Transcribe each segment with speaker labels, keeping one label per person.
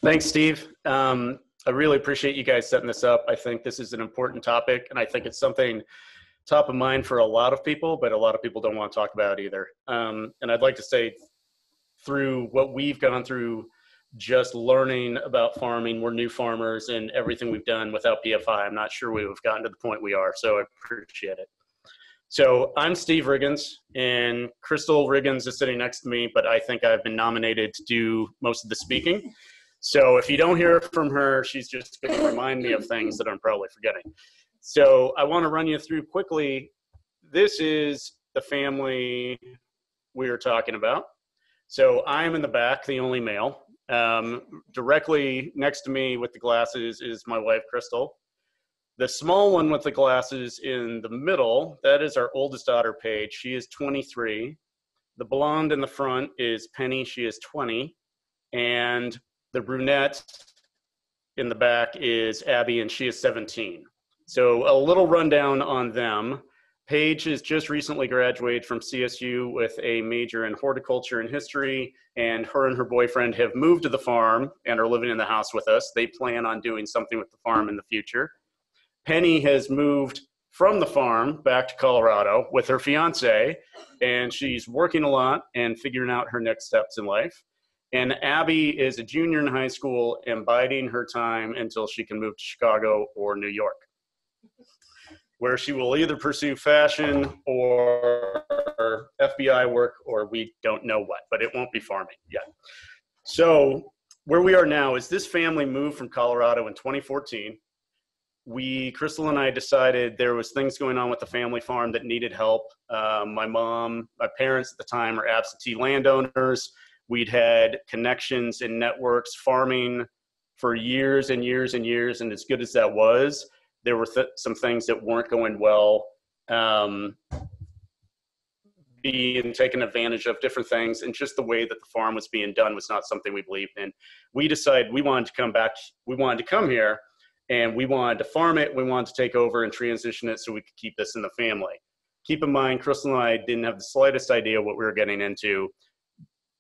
Speaker 1: Thanks, Steve. I really appreciate you guys setting this up. I think this is an important topic, and I think it's something top of mind for a lot of people, but a lot of people don't want to talk about either. And I'd like to say, through what we've gone through, just learning about farming, we're new farmers, and everything we've done without PFI, I'm not sure we would have gotten to the point we are, so I appreciate it. So I'm Steve Riggins, and Crystal Riggins is sitting next to me, but I think I've been nominated to do most of the speaking. So if you don't hear from her, she's just going to remind me of things that I'm probably forgetting. So I want to run you through quickly. This is the family we are talking about. So I'm in the back, the only male. Directly next to me with the glasses is my wife, Crystal. The small one with the glasses in the middle, that is our oldest daughter, Paige. She is 23. The blonde in the front is Penny. She is 20. And the brunette in the back is Abby, and she is 17. So a little rundown on them. Paige has just recently graduated from CSU with a major in horticulture and history, and her boyfriend have moved to the farm and are living in the house with us. They plan on doing something with the farm in the future. Penny has moved from the farm back to Colorado with her fiance, and she's working a lot and figuring out her next steps in life. And Abby is a junior in high school and biding her time until she can move to Chicago or New York, where she will either pursue fashion or FBI work, or we don't know what, but it won't be farming yet. So where we are now is this family moved from Colorado in 2014. Crystal and I decided there was things going on with the family farm that needed help. My parents at the time are absentee landowners. We'd had connections and networks farming for years and years and years, and as good as that was, there were some things that weren't going well, being taken advantage of, different things, and just the way that the farm was being done was not something we believed in. We decided we wanted to come back, we wanted to come here, and we wanted to farm it, we wanted to take over and transition it so we could keep this in the family. Keep in mind, Crystal and I didn't have the slightest idea what we were getting into,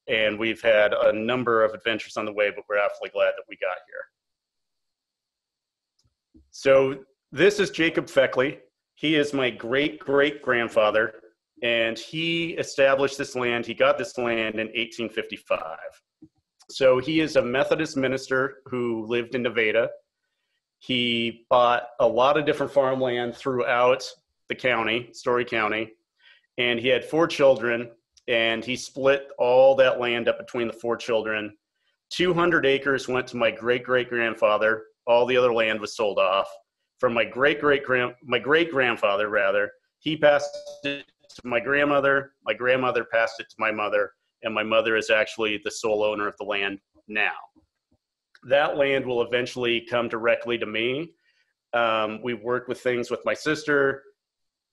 Speaker 1: and we've had a number of adventures on the way, but we're awfully glad that we got here. So this is Jacob Feckley. He is my great-great-grandfather, and he established this land. He got this land in 1855. So he is a Methodist minister who lived in Nevada. He bought a lot of different farmland throughout the county, Story County, and he had 4 children, and he split all that land up between the 4 children. 200 acres went to my great-great-grandfather. All the other land was sold off. From my great-grandfather, rather, he passed it to my grandmother passed it to my mother, and my mother is actually the sole owner of the land now. That land will eventually come directly to me. We've worked with things with my sister.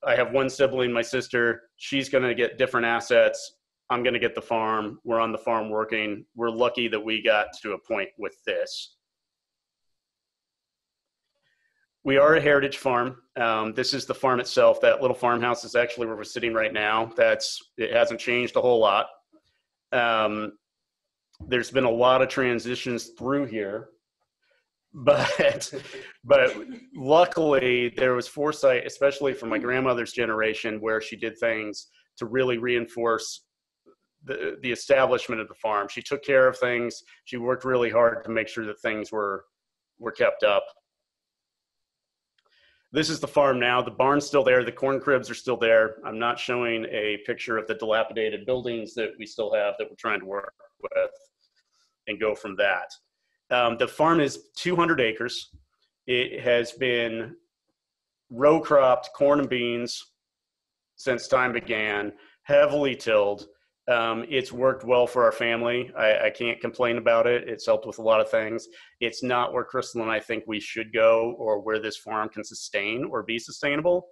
Speaker 1: I have one sibling, my sister. She's going to get different assets. I'm going to get the farm. We're on the farm working. We're lucky that we got to a point with this. We are a heritage farm. This is the farm itself. That little farmhouse is actually where we're sitting right now. It hasn't changed a whole lot. There's been a lot of transitions through here, but luckily there was foresight, especially from my grandmother's generation, where she did things to really reinforce the establishment of the farm. She took care of things. She worked really hard to make sure that things were kept up. This is the farm now. The barn's still there. The corn cribs are still there. I'm not showing a picture of the dilapidated buildings that we still have that we're trying to work with and go from that. The farm is 200 acres. It has been row cropped corn and beans since time began, heavily tilled. It's worked well for our family. I can't complain about it. It's helped with a lot of things. It's not where Crystal and I think we should go or where this farm can sustain or be sustainable.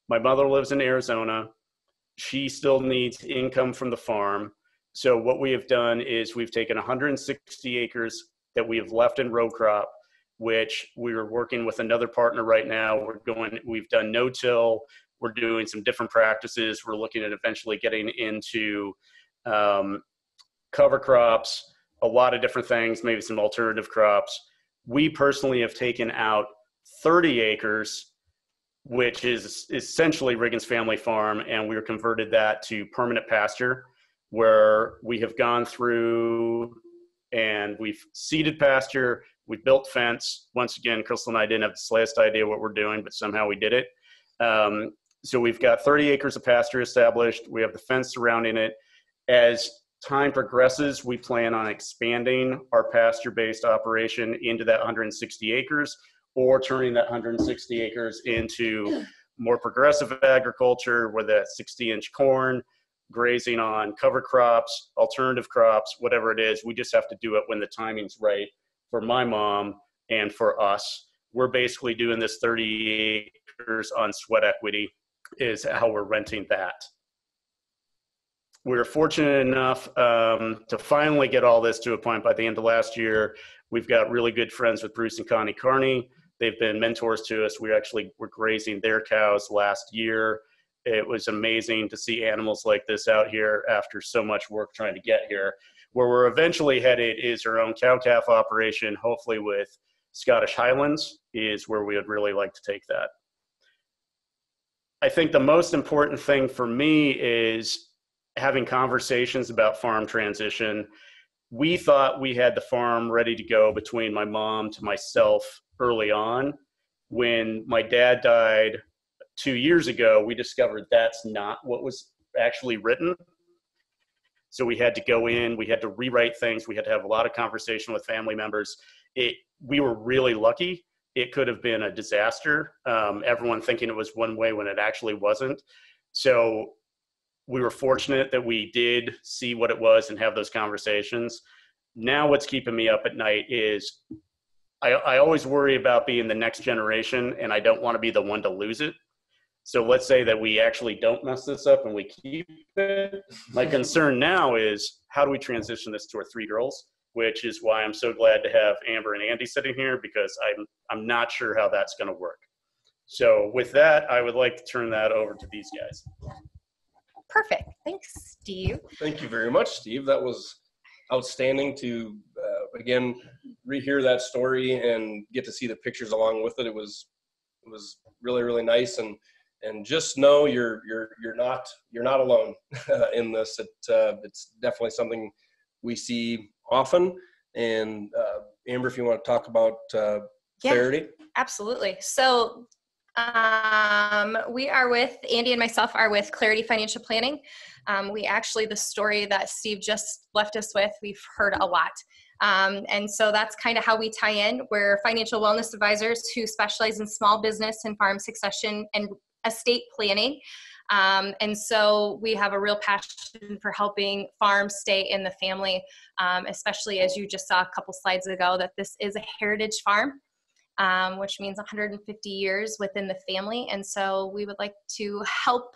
Speaker 1: My mother lives in Arizona. She still needs income from the farm. So what we have done is we've taken 160 acres that we have left in row crop, which we are working with another partner right now. We've done no-till. We're doing some different practices. We're looking at eventually getting into cover crops, a lot of different things, maybe some alternative crops. We personally have taken out 30 acres, which is essentially Riggins Family Farm, and we've converted that to permanent pasture, where we have gone through and we've seeded pasture, we've built fence. Once again, Crystal and I didn't have the slightest idea what we're doing, but somehow we did it. So we've got 30 acres of pasture established. We have the fence surrounding it. As time progresses, we plan on expanding our pasture-based operation into that 160 acres, or turning that 160 acres into more progressive agriculture, where that 60-inch corn, grazing on cover crops, alternative crops, whatever it is. We just have to do it when the timing's right for my mom and for us. We're basically doing this 30 acres on sweat equity is how we're renting that. We were fortunate enough to finally get all this to a point by the end of last year. We've got really good friends with Bruce and Connie Carney. They've been mentors to us. We actually were grazing their cows last year. It was amazing to see animals like this out here after so much work trying to get here. Where we're eventually headed is our own cow-calf operation, hopefully with Scottish Highlands, is where we would really like to take that. I think the most important thing for me is having conversations about farm transition. We thought we had the farm ready to go between my mom to myself early on. When my dad died 2 years ago, we discovered that's not what was actually written. So we had to go in, we had to rewrite things, we had to have a lot of conversation with family members. We were really lucky. It could have been a disaster. Everyone thinking it was one way when it actually wasn't. So we were fortunate that we did see what it was and have those conversations. Now what's keeping me up at night is I always worry about being the next generation, and I don't want to be the one to lose it. So let's say that we actually don't mess this up and we keep it. My concern now is, how do we transition this to our 3 girls? Which is why I'm so glad to have Amber and Andy sitting here, because I'm not sure how that's going to work. So with that, I would like to turn that over to these guys.
Speaker 2: Perfect. Thanks, Steve.
Speaker 3: Thank you very much, Steve. That was outstanding to, again, rehear that story and get to see the pictures along with it. It was really, really nice. And just know you're not alone in this. It's definitely something we see often. And Amber, if you want to talk about clarity.
Speaker 2: Yeah, absolutely. So we are with, Andy and myself are with Clarity Financial Planning. We actually, the story that Steve just left us with, we've heard a lot. And so that's kind of how we tie in. We're financial wellness advisors who specialize in small business and farm succession and estate planning. And so we have a real passion for helping farms stay in the family, especially as you just saw a couple slides ago, that this is a heritage farm, which means 150 years within the family. And so we would like to help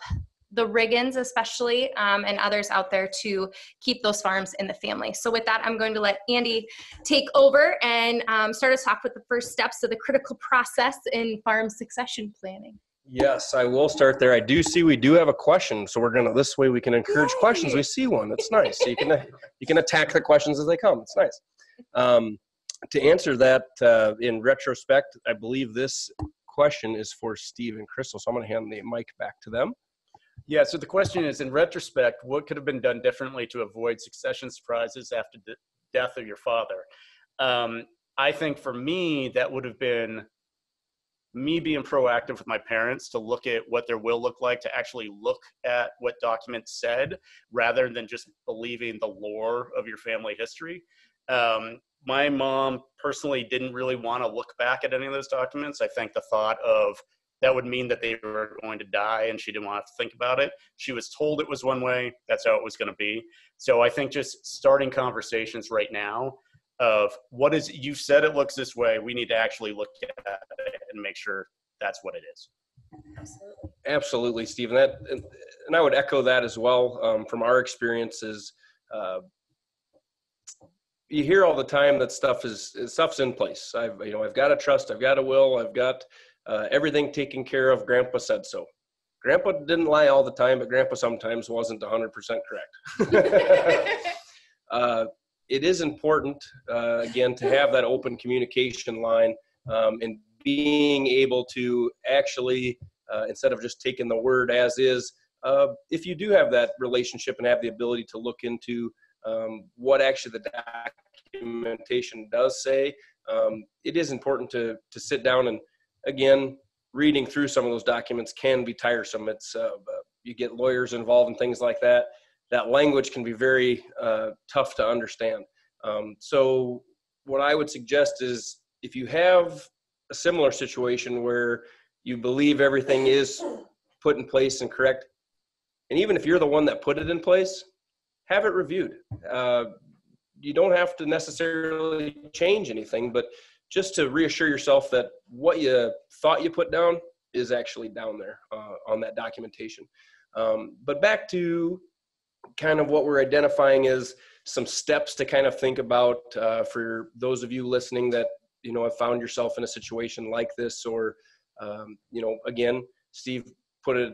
Speaker 2: the Riggins especially, and others out there to keep those farms in the family. So with that, I'm going to let Andy take over and start us off with the first steps of the critical process in farm succession planning.
Speaker 3: Yes, I will start there. I do see we do have a question, so we're gonna, this way we can encourage questions. We see one. That's nice. So you can attack the questions as they come. It's nice. To answer that in retrospect, I believe this question is for Steve and Crystal. So I'm gonna hand the mic back to them.
Speaker 1: Yeah, so the question is, in retrospect, what could have been done differently to avoid succession surprises after the death of your father? I think for me, that would have been me being proactive with my parents to look at what their will looked like, to actually look at what documents said, rather than just believing the lore of your family history. My mom personally didn't really want to look back at any of those documents. I think the thought of that would mean that they were going to die, and she didn't want to have to think about it. She was told it was one way. That's how it was going to be. So I think just starting conversations right now of what is, you said it looks this way, we need to actually look at it and make sure that's what it is.
Speaker 3: Absolutely, Steve. And I would echo that as well. From our experiences, you hear all the time that stuff's in place. I've got a trust, I've got a will, I've got everything taken care of. Grandpa said so. Grandpa didn't lie all the time, but Grandpa sometimes wasn't 100% correct. it is important, again, to have that open communication line, and being able to actually, instead of just taking the word as is, if you do have that relationship and have the ability to look into what actually the documentation does say, it is important to sit down. And again, reading through some of those documents can be tiresome. It's you get lawyers involved and things like that. That language can be very tough to understand. So what I would suggest is, if you have a similar situation where you believe everything is put in place and correct, and even if you're the one that put it in place, have it reviewed. You don't have to necessarily change anything, but just to reassure yourself that what you thought you put down is actually down there on that documentation. But back to kind of what we're identifying as some steps to kind of think about for those of you listening that, have found yourself in a situation like this, or, again, Steve put it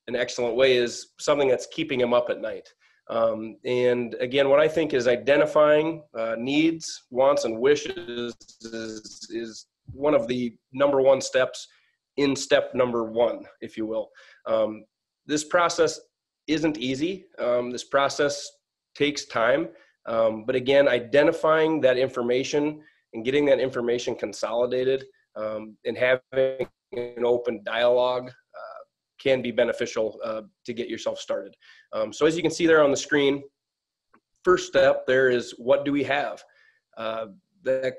Speaker 3: an excellent way, is something that's keeping him up at night. And again, what I think is identifying needs, wants, and wishes is one of the number one steps in step number one, if you will. This process isn't easy. This process takes time. But again, identifying that information and getting that information consolidated, and having an open dialogue can be beneficial to get yourself started. So as you can see there on the screen, first step there is, what do we have? The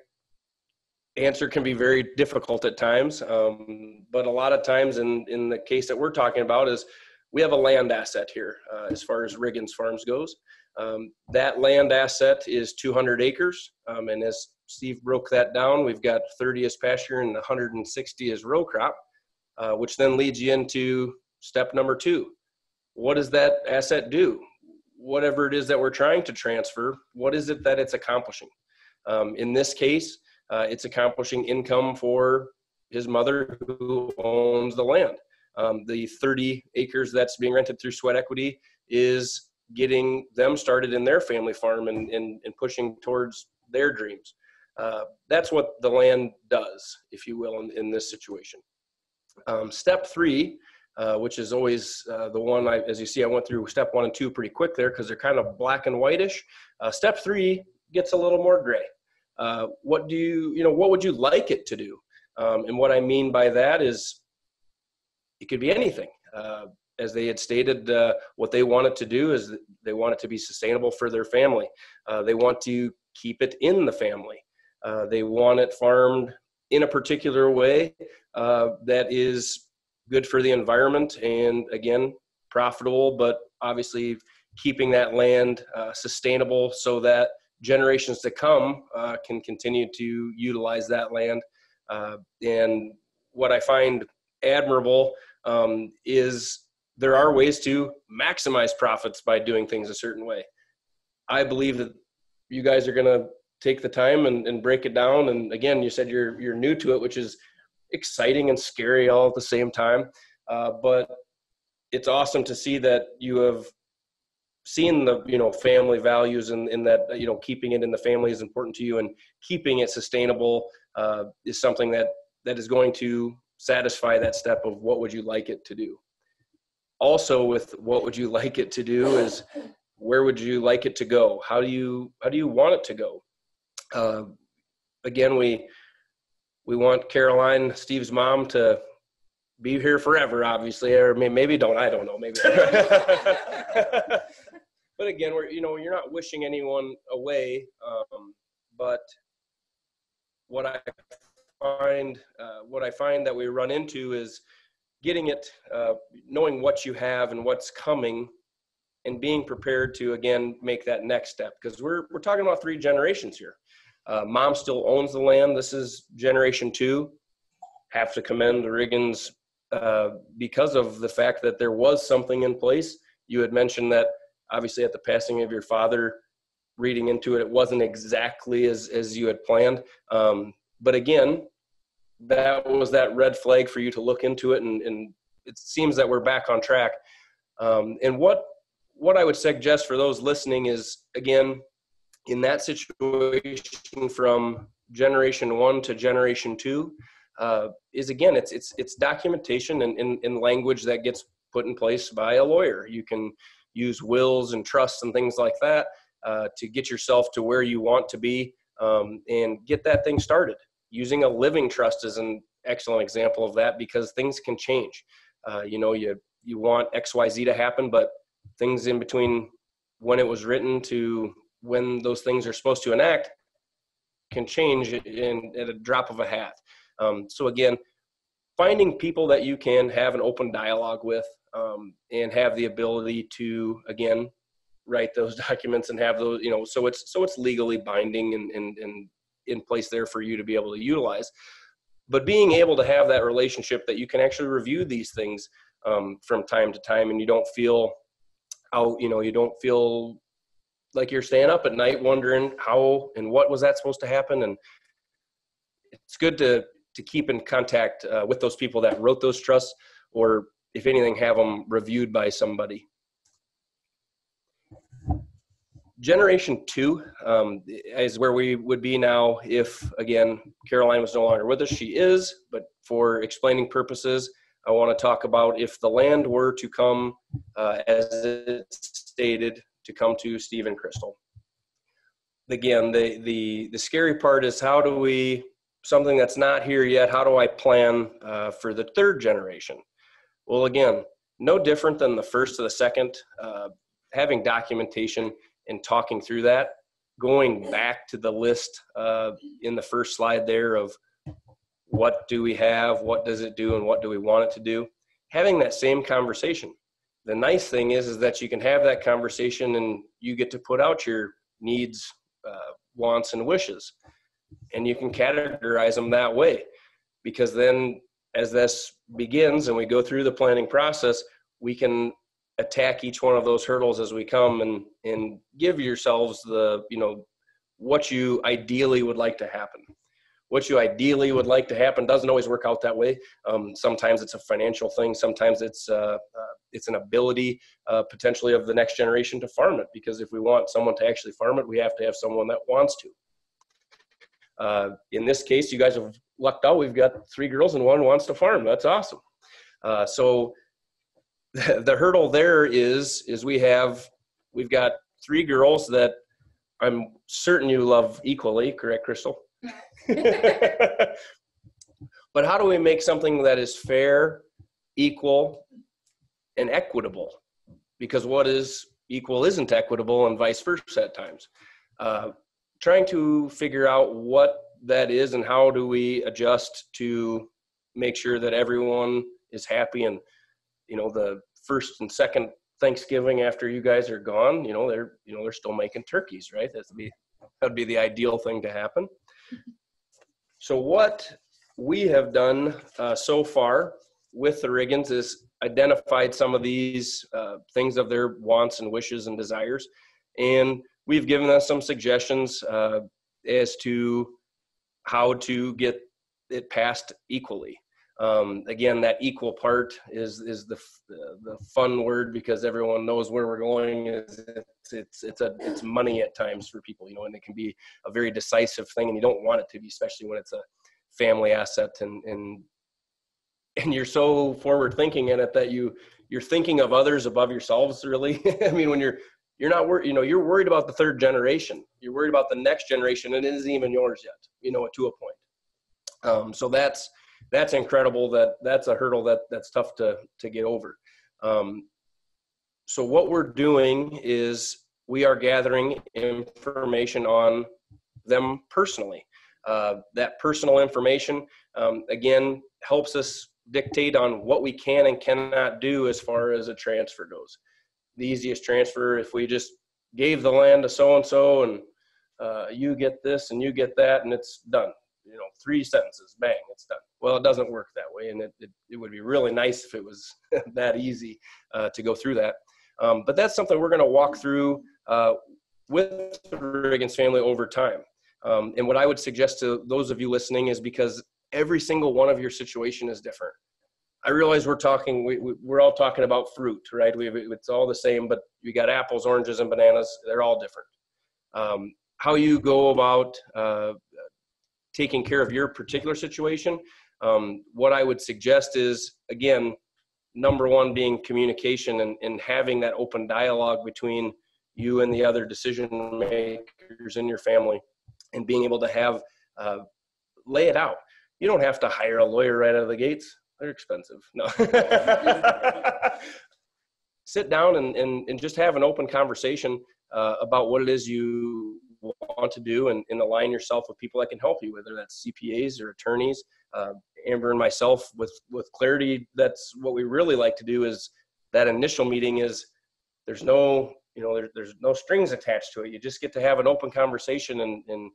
Speaker 3: answer can be very difficult at times, but a lot of times in the case that we're talking about is, we have a land asset here as far as Riggins Farms goes. That land asset is 200 acres, and as Steve broke that down, we've got 30 as pasture and 160 as row crop. Which then leads you into step number two. What does that asset do? Whatever it is that we're trying to transfer, what is it that it's accomplishing? In this case, it's accomplishing income for his mother, who owns the land. The 30 acres that's being rented through sweat equity is getting them started in their family farm and pushing towards their dreams. That's what the land does, if you will, in this situation. Step three, which is always the one, as you see, I went through step 1 and 2 pretty quick there because they're kind of black and whitish. Step 3 gets a little more gray. What would you like it to do? And what I mean by that is, it could be anything. As they had stated, what they want it to do is they want it to be sustainable for their family. They want to keep it in the family. They want it farmed in a particular way that is good for the environment and, again, profitable, but obviously keeping that land sustainable so that generations to come can continue to utilize that land. And what I find admirable is there are ways to maximize profits by doing things a certain way. I believe that you guys are going to take the time and break it down. And again, you said you're new to it, which is exciting and scary all at the same time. But it's awesome to see that you have seen the, family values and that, keeping it in the family is important to you, and keeping it sustainable is something that is going to satisfy that step of what would you like it to do. Also, with what would you like it to do is, where would you like it to go? How do you want it to go? Again, we want Caroline, Steve's mom, to be here forever, obviously, or maybe don't. I don't know. Maybe. But again, you're not wishing anyone away. But what I find that we run into is getting it, knowing what you have and what's coming, and being prepared to, again, make that next step. Because we're talking about 3 generations here. Mom still owns the land. This is generation 2. Have to commend the Riggins because of the fact that there was something in place. You had mentioned that obviously at the passing of your father, reading into it, it wasn't exactly as you had planned. But again, that was that red flag for you to look into it, and it seems that we're back on track. And what I would suggest for those listening is, again, in that situation from generation 1 to generation 2 is, again, it's documentation in language that gets put in place by a lawyer. You can use wills and trusts and things like that to get yourself to where you want to be, and get that thing started. Using a living trust is an excellent example of that, because things can change. You want XYZ to happen, but things in between when it was written to when those things are supposed to enact can change at a drop of a hat. So again, finding people that you can have an open dialogue with, and have the ability to, again, write those documents and have those, so it's legally binding and in place there for you to be able to utilize. But being able to have that relationship that you can actually review these things from time to time, and you don't feel like you're staying up at night wondering how and what was that supposed to happen. And it's good to keep in contact with those people that wrote those trusts, or if anything, have them reviewed by somebody. Generation 2 is where we would be now if, again, Caroline was no longer with us. She is, but for explaining purposes, I want to talk about if the land were to come, as it's stated, to come to Steve and Crystal. Again, the scary part is, how do we, something that's not here yet, how do I plan for the third generation? Well, again, no different than the first to the second, having documentation and talking through that, going back to the list in the first slide there of what do we have, what does it do, and what do we want it to do, having that same conversation. The nice thing is that you can have that conversation and you get to put out your needs, wants, and wishes, and you can categorize them that way, because then as this begins and we go through the planning process, we can attack each one of those hurdles as we come, and give yourselves the, what you ideally would like to happen. What you ideally would like to happen doesn't always work out that way. Sometimes it's a financial thing. Sometimes it's an ability potentially of the next generation to farm it, because if we want someone to actually farm it, we have to have someone that wants to. In this case, you guys have lucked out. We've got 3 girls and 1 wants to farm. That's awesome. So the hurdle there is we've got 3 girls that I'm certain you love equally, correct, Crystal? But how do we make something that is fair, equal, and equitable? Because what is equal isn't equitable, and vice versa at times. Trying to figure out what that is and how do we adjust to make sure that everyone is happy. And the first and second Thanksgiving after you guys are gone, they're still making turkeys, right? That'd be the ideal thing to happen. So what we have done so far with the Riggins is identified some of these things of their wants and wishes and desires, and we've given us some suggestions as to how to get it passed equally. Again, that equal part is the fun word, because everyone knows where we're going. It's money at times for people, and it can be a very decisive thing, and you don't want it to be, especially when it's a family asset, and you're so forward thinking in it that you're thinking of others above yourselves, really. I mean, when you're not worried, you're worried about the third generation. You're worried about the next generation, and it isn't even yours yet, to a point. So that's incredible. That's a hurdle that's tough to get over. So what we're doing is we are gathering information on them personally. That personal information, again, helps us dictate on what we can and cannot do as far as a transfer goes. The easiest transfer, if we just gave the land to so-and-so and you get this and you get that and it's done. 3 sentences, bang, it's done. Well, it doesn't work that way, and it would be really nice if it was that easy to go through that. But that's something we're going to walk through with the Riggins family over time. And what I would suggest to those of you listening is, because every single one of your situation is different. I realize we're all talking about fruit, right? It's all the same, but you got apples, oranges, and bananas. They're all different. how you go about taking care of your particular situation. What I would suggest is, again, number one being communication and having that open dialogue between you and the other decision makers in your family, and being able to have, lay it out. You don't have to hire a lawyer right out of the gates. They're expensive. No. Sit down and just have an open conversation about what it is you want to do, and align yourself with people that can help you, whether that's CPAs or attorneys. Amber and myself with Clarity, that's what we really like to do, is that initial meeting is there's no, there's no strings attached to it. You just get to have an open conversation, and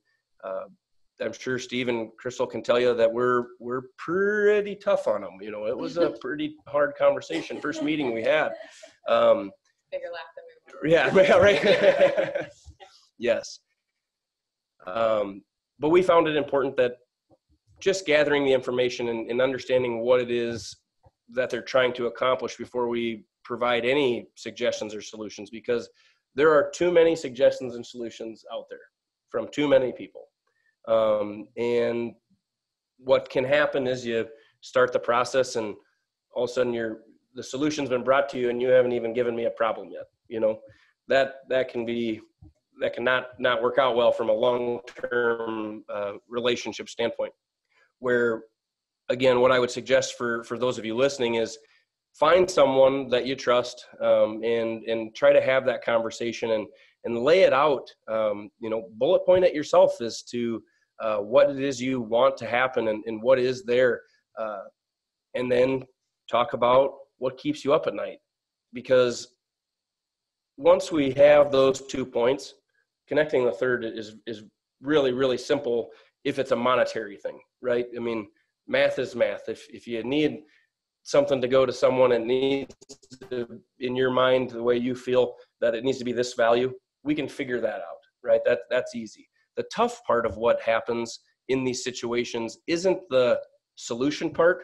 Speaker 3: I'm sure Steve and Crystal can tell you that we're pretty tough on them. It was a pretty hard conversation. First meeting we had.
Speaker 2: Bigger laugh than we
Speaker 3: Yeah, right. Yes. But we found it important that just gathering the information and understanding what it is that they're trying to accomplish before we provide any suggestions or solutions, because there are too many suggestions and solutions out there from too many people. And what can happen is you start the process, and all of a sudden the solution's been brought to you, and you haven't even given me a problem yet. That can not work out well from a long-term relationship standpoint. Where, again, what I would suggest for those of you listening is find someone that you trust, and try to have that conversation and lay it out. Bullet point it yourself as to what it is you want to happen, and what is there, and then talk about what keeps you up at night. Because once we have those 2 points, connecting the third is really, really simple if it's a monetary thing, right? I mean, math is math. If you need something to go to someone, it needs to, in your mind, the way you feel that it needs to be this value, we can figure that out, right? That's easy. The tough part of what happens in these situations isn't the solution part,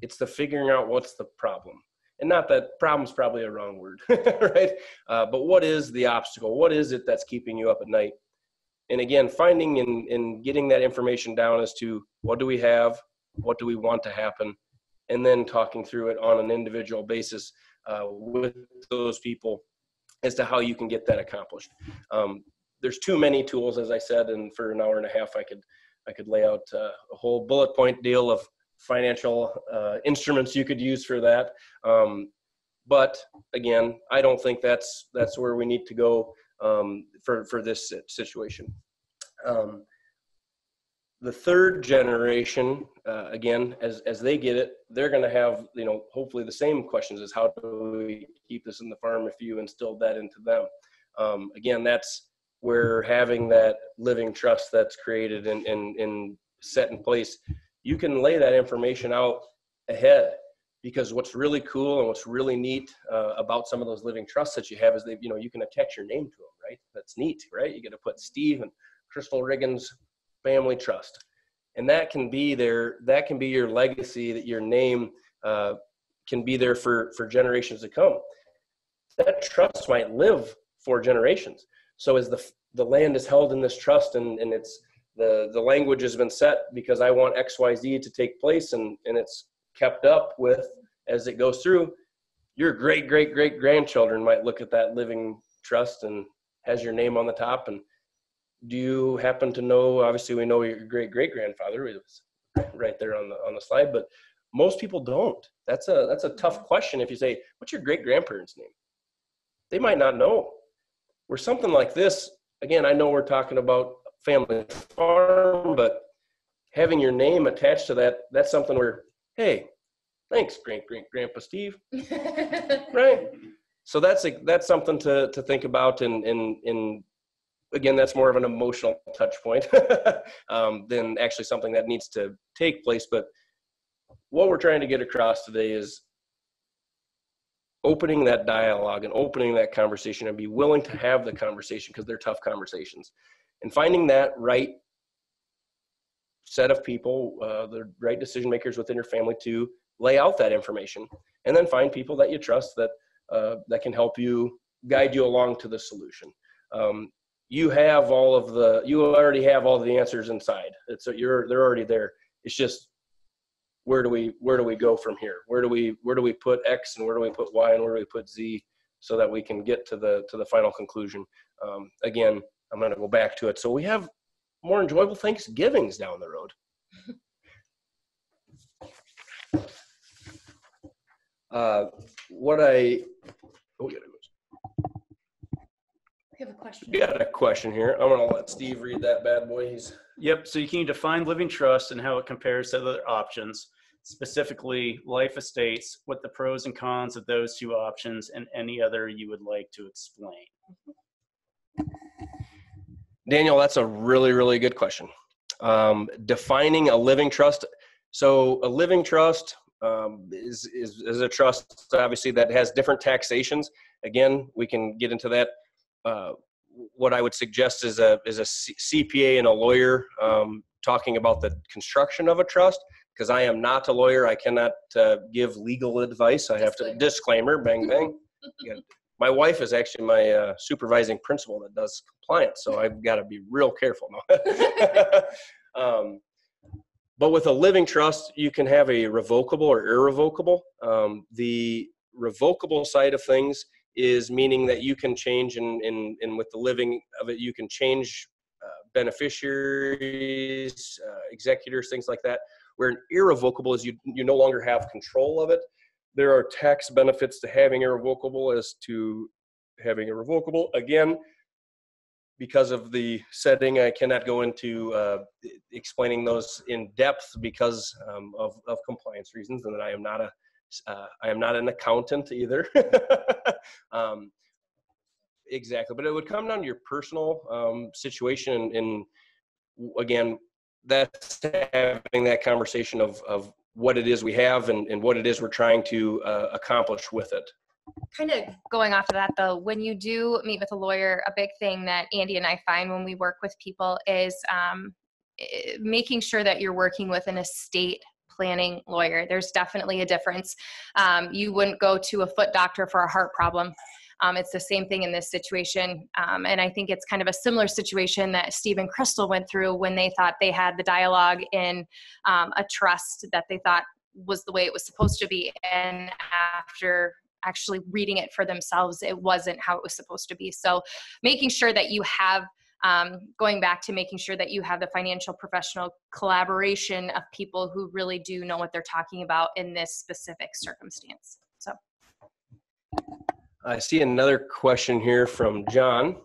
Speaker 3: it's the figuring out what's the problem. And not that problem's probably a wrong word, right? But what is the obstacle? What is it that's keeping you up at night? And again, finding and getting that information down as to what do we have, what do we want to happen, and then talking through it on an individual basis with those people as to how you can get that accomplished. There's too many tools, as I said, and for an hour and a half, I could lay out a whole bullet point deal of financial instruments you could use for that. But again, I don't think that's where we need to go for this situation. The third generation, again, as they get it, they're going to have, hopefully the same questions as how do we keep this in the farm if you instilled that into them. Again, that's where having that living trust that's created and set in place, you can lay that information out ahead. Because what's really cool and what's really neat about some of those living trusts that you have is you can attach your name to them, right? That's neat, right? You get to put Steve and Crystal Riggins Family Trust, and that can be your legacy, that your name can be there for generations to come. That trust might live for generations. So as the land is held in this trust, and it's the language has been set because I want XYZ to take place, and it's kept up with as it goes through, your great grandchildren might look at that living trust and has your name on the top. And do you happen to know, obviously we know your great grandfather is right there on the slide, but most people don't. That's a tough question. If you say, what's your great grandparents' name? They might not know. Where something like this, again, I know we're talking about family farm, but having your name attached to that's something where, hey, thanks, Grandpa Steve, right? So that's something to think about, and again, that's more of an emotional touch point than actually something that needs to take place. But what we're trying to get across today is opening that dialogue and opening that conversation, and be willing to have the conversation, because they're tough conversations, and finding that right set of people, the right decision makers within your family to lay out that information, and then find people that you trust that can help you, guide you along to the solution. you already have all the answers inside. They're already there. It's just, where do we go from here? Where do we put X, and where do we put Y, and where do we put Z, so that we can get to the final conclusion? Again, I'm going to go back to it. So we have more enjoyable Thanksgivings down the road.
Speaker 2: We have a question.
Speaker 3: Got a question here. I'm going to let Steve read that bad boy.
Speaker 1: Yep. So you can define living trust and how it compares to other options, specifically life estates, what the pros and cons of those two options, and any other you would like to explain.
Speaker 3: Daniel, that's a really, really good question. Defining a living trust. So a living trust is a trust, obviously, that has different taxations. Again, we can get into that. What I would suggest is a CPA and a lawyer talking about the construction of a trust, because I am not a lawyer. I cannot give legal advice. I have to, disclaimer, bang, bang. Yeah. My wife is actually my supervising principal that does compliance, so I've got to be real careful now. But with a living trust, you can have a revocable or irrevocable. The revocable side of things is meaning that you can change, and with the living of it, you can change beneficiaries, executors, things like that. Where an irrevocable is you no longer have control of it. There are tax benefits to having irrevocable as to having irrevocable. Again, because of the setting, I cannot go into explaining those in depth because of compliance reasons, and that I am not an accountant either. Exactly, but it would come down to your personal situation, and again, that's having that conversation of what it is we have and what it is we're trying to accomplish with it.
Speaker 2: Kind of going off of that, though, when you do meet with a lawyer, a big thing that Andy and I find when we work with people is making sure that you're working with an estate planning lawyer. There's definitely a difference. You wouldn't go to a foot doctor for a heart problem. It's the same thing in this situation. And I think it's kind of a similar situation that Steve and Crystal went through when they thought they had the dialogue in a trust that they thought was the way it was supposed to be. And after actually reading it for themselves, it wasn't how it was supposed to be. So making sure that you have, going back to making sure that you have the financial professional collaboration of people who really do know what they're talking about in this specific circumstance. So.
Speaker 3: I see another question here from John.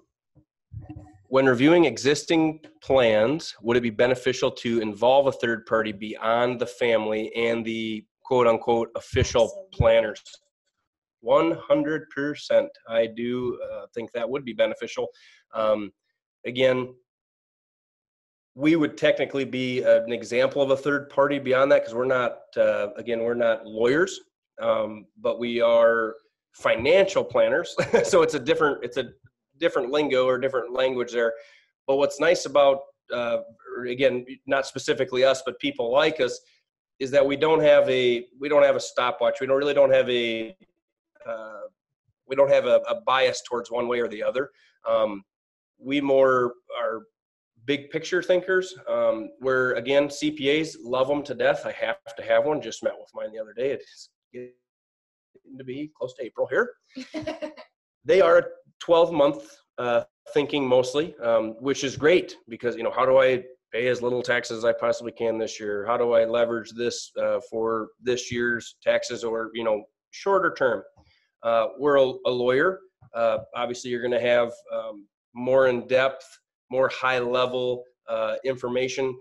Speaker 3: When reviewing existing plans, would it be beneficial to involve a third party beyond the family and the quote unquote official planners? 100%. I do think that would be beneficial. Again, we would technically be an example of a third party beyond that, because we're not, we're not lawyers, but we are financial planners. So it's a different lingo or different language there. But what's nice about, again, not specifically us, but people like us, is that we don't have a stopwatch. We don't have a bias towards one way or the other. We more are big picture thinkers, where again, CPAs, love them to death. I have to have one. Just met with mine the other day. It's getting to be close to April here. They are a 12-month thinking mostly, which is great, because, how do I pay as little taxes as I possibly can this year? How do I leverage this for this year's taxes, or, shorter term? We're a lawyer. Obviously, you're going to have more in-depth, more high-level information.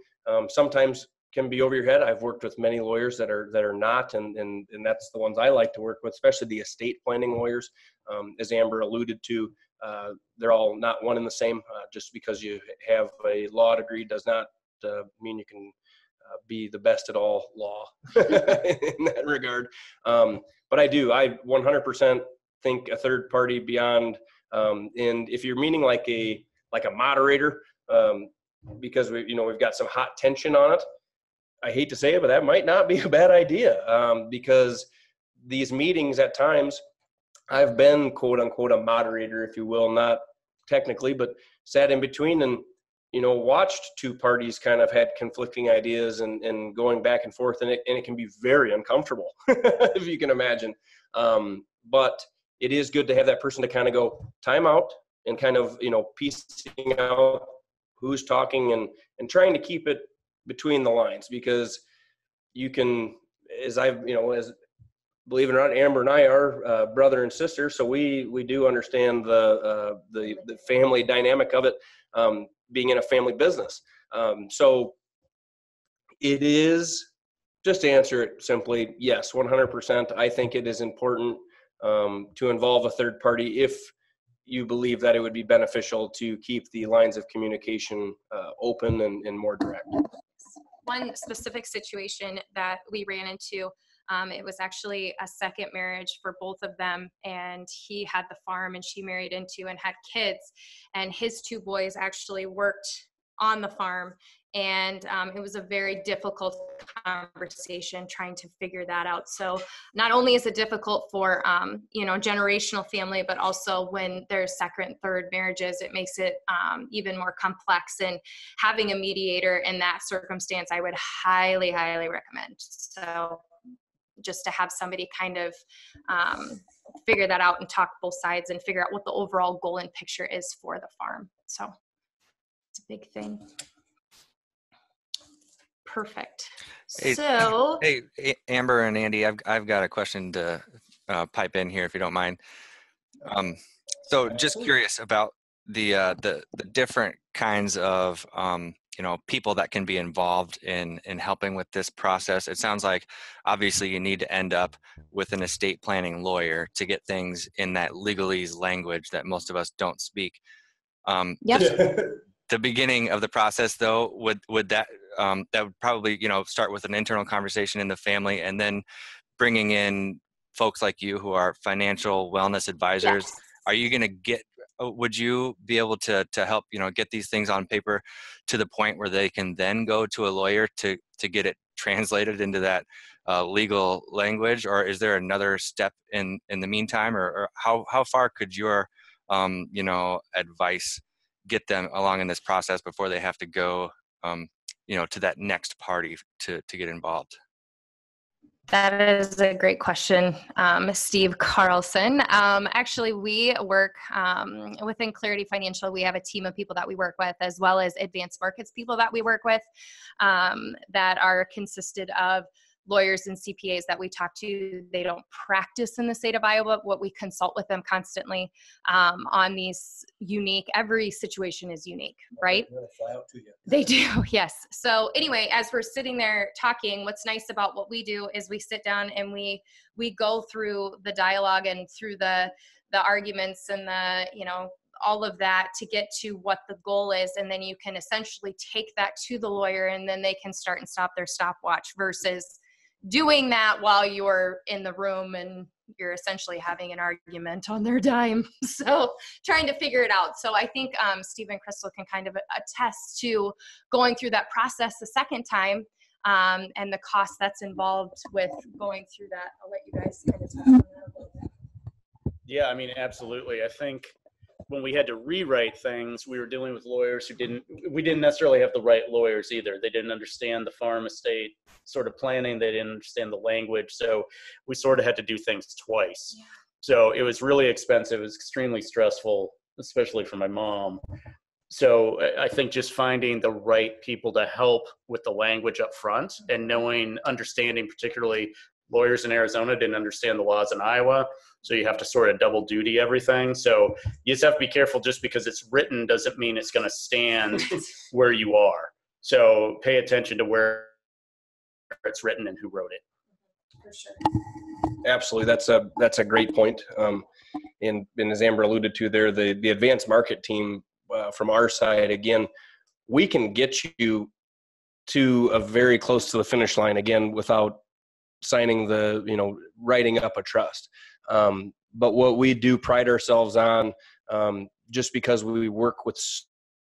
Speaker 3: Sometimes can be over your head. I've worked with many lawyers that are not, and that's the ones I like to work with, especially the estate planning lawyers. As Amber alluded to, they're all not one and the same. Just because you have a law degree does not mean you can be the best at all law in that regard. But I 100% think a third party beyond, and if you're meaning like a moderator, because we've got some hot tension on it, I hate to say it, but that might not be a bad idea, because these meetings at times, I've been quote unquote a moderator, if you will, not technically, but sat in between and, watched two parties kind of had conflicting ideas and going back and forth, and it can be very uncomfortable, if you can imagine. But it is good to have that person to kind of go time out and kind of, piecing out who's talking and trying to keep it between the lines, because you can, as believe it or not, Amber and I are brother and sister, so we do understand the family dynamic of it, being in a family business. So it is, just to answer it simply, yes, 100%. I think it is important to involve a third party if you believe that it would be beneficial to keep the lines of communication open and more direct.
Speaker 2: One specific situation that we ran into, it was actually a second marriage for both of them, and he had the farm and she married into and had kids, and his two boys actually worked on the farm, and it was a very difficult conversation trying to figure that out. So not only is it difficult for generational family, but also when there's second, third marriages, it makes it even more complex, and having a mediator in that circumstance, I would highly, highly recommend. So just to have somebody kind of figure that out and talk both sides and figure out what the overall goal and picture is for the farm. So it's a big thing. Perfect.
Speaker 4: Hey, Amber and Andy, I've got a question to pipe in here, if you don't mind. So just curious about the different kinds of people that can be involved in helping with this process. It sounds like obviously you need to end up with an estate planning lawyer to get things in that legalese language that most of us don't speak. The beginning of the process, though, would that would probably start with an internal conversation in the family, and then bringing in folks like you who are financial wellness advisors.
Speaker 2: Yes.
Speaker 4: Are you going to would you be able to help get these things on paper to the point where they can then go to a lawyer to get it translated into that legal language, or is there another step in the meantime, or how far could your advice get them along in this process before they have to go to that next party to get involved?
Speaker 2: That is a great question, Steve Carlson. Actually, we work within Clarity Financial. We have a team of people that we work with, as well as advanced markets people that we work with, that are consisted of lawyers and CPAs that we talk to. They don't practice in the state of Iowa, but we consult with them constantly on these unique, every situation is unique, right?
Speaker 3: Fly out to you.
Speaker 2: They do, yes. So anyway, as we're sitting there talking, what's nice about what we do is we sit down and we go through the dialogue and through the arguments and all of that to get to what the goal is. And then you can essentially take that to the lawyer, and then they can start and stop their stopwatch, versus doing that while you're in the room and you're essentially having an argument on their dime. So trying to figure it out. So I think Stephen and Crystal can kind of attest to going through that process the second time, and the cost that's involved with going through that. I'll let you guys kind of talk on that a little bit.
Speaker 1: Yeah, I mean, absolutely. I think when we had to rewrite things, we were dealing with lawyers we didn't necessarily have the right lawyers either. They didn't understand the farm estate sort of planning. They didn't understand the language. So we sort of had to do things twice. Yeah. So it was really expensive. It was extremely stressful, especially for my mom. So I think just finding the right people to help with the language up front, and understanding, particularly lawyers in Arizona didn't understand the laws in Iowa. So you have to sort of double duty everything. So you just have to be careful. Just because it's written doesn't mean it's going to stand where you are. So pay attention to where it's written and who wrote it.
Speaker 2: For sure.
Speaker 3: Absolutely. That's a great point. And as Amber alluded to there, the advanced market team from our side, again, we can get you to a very close to the finish line, again, without signing writing up a trust. But what we do pride ourselves on, just because we work with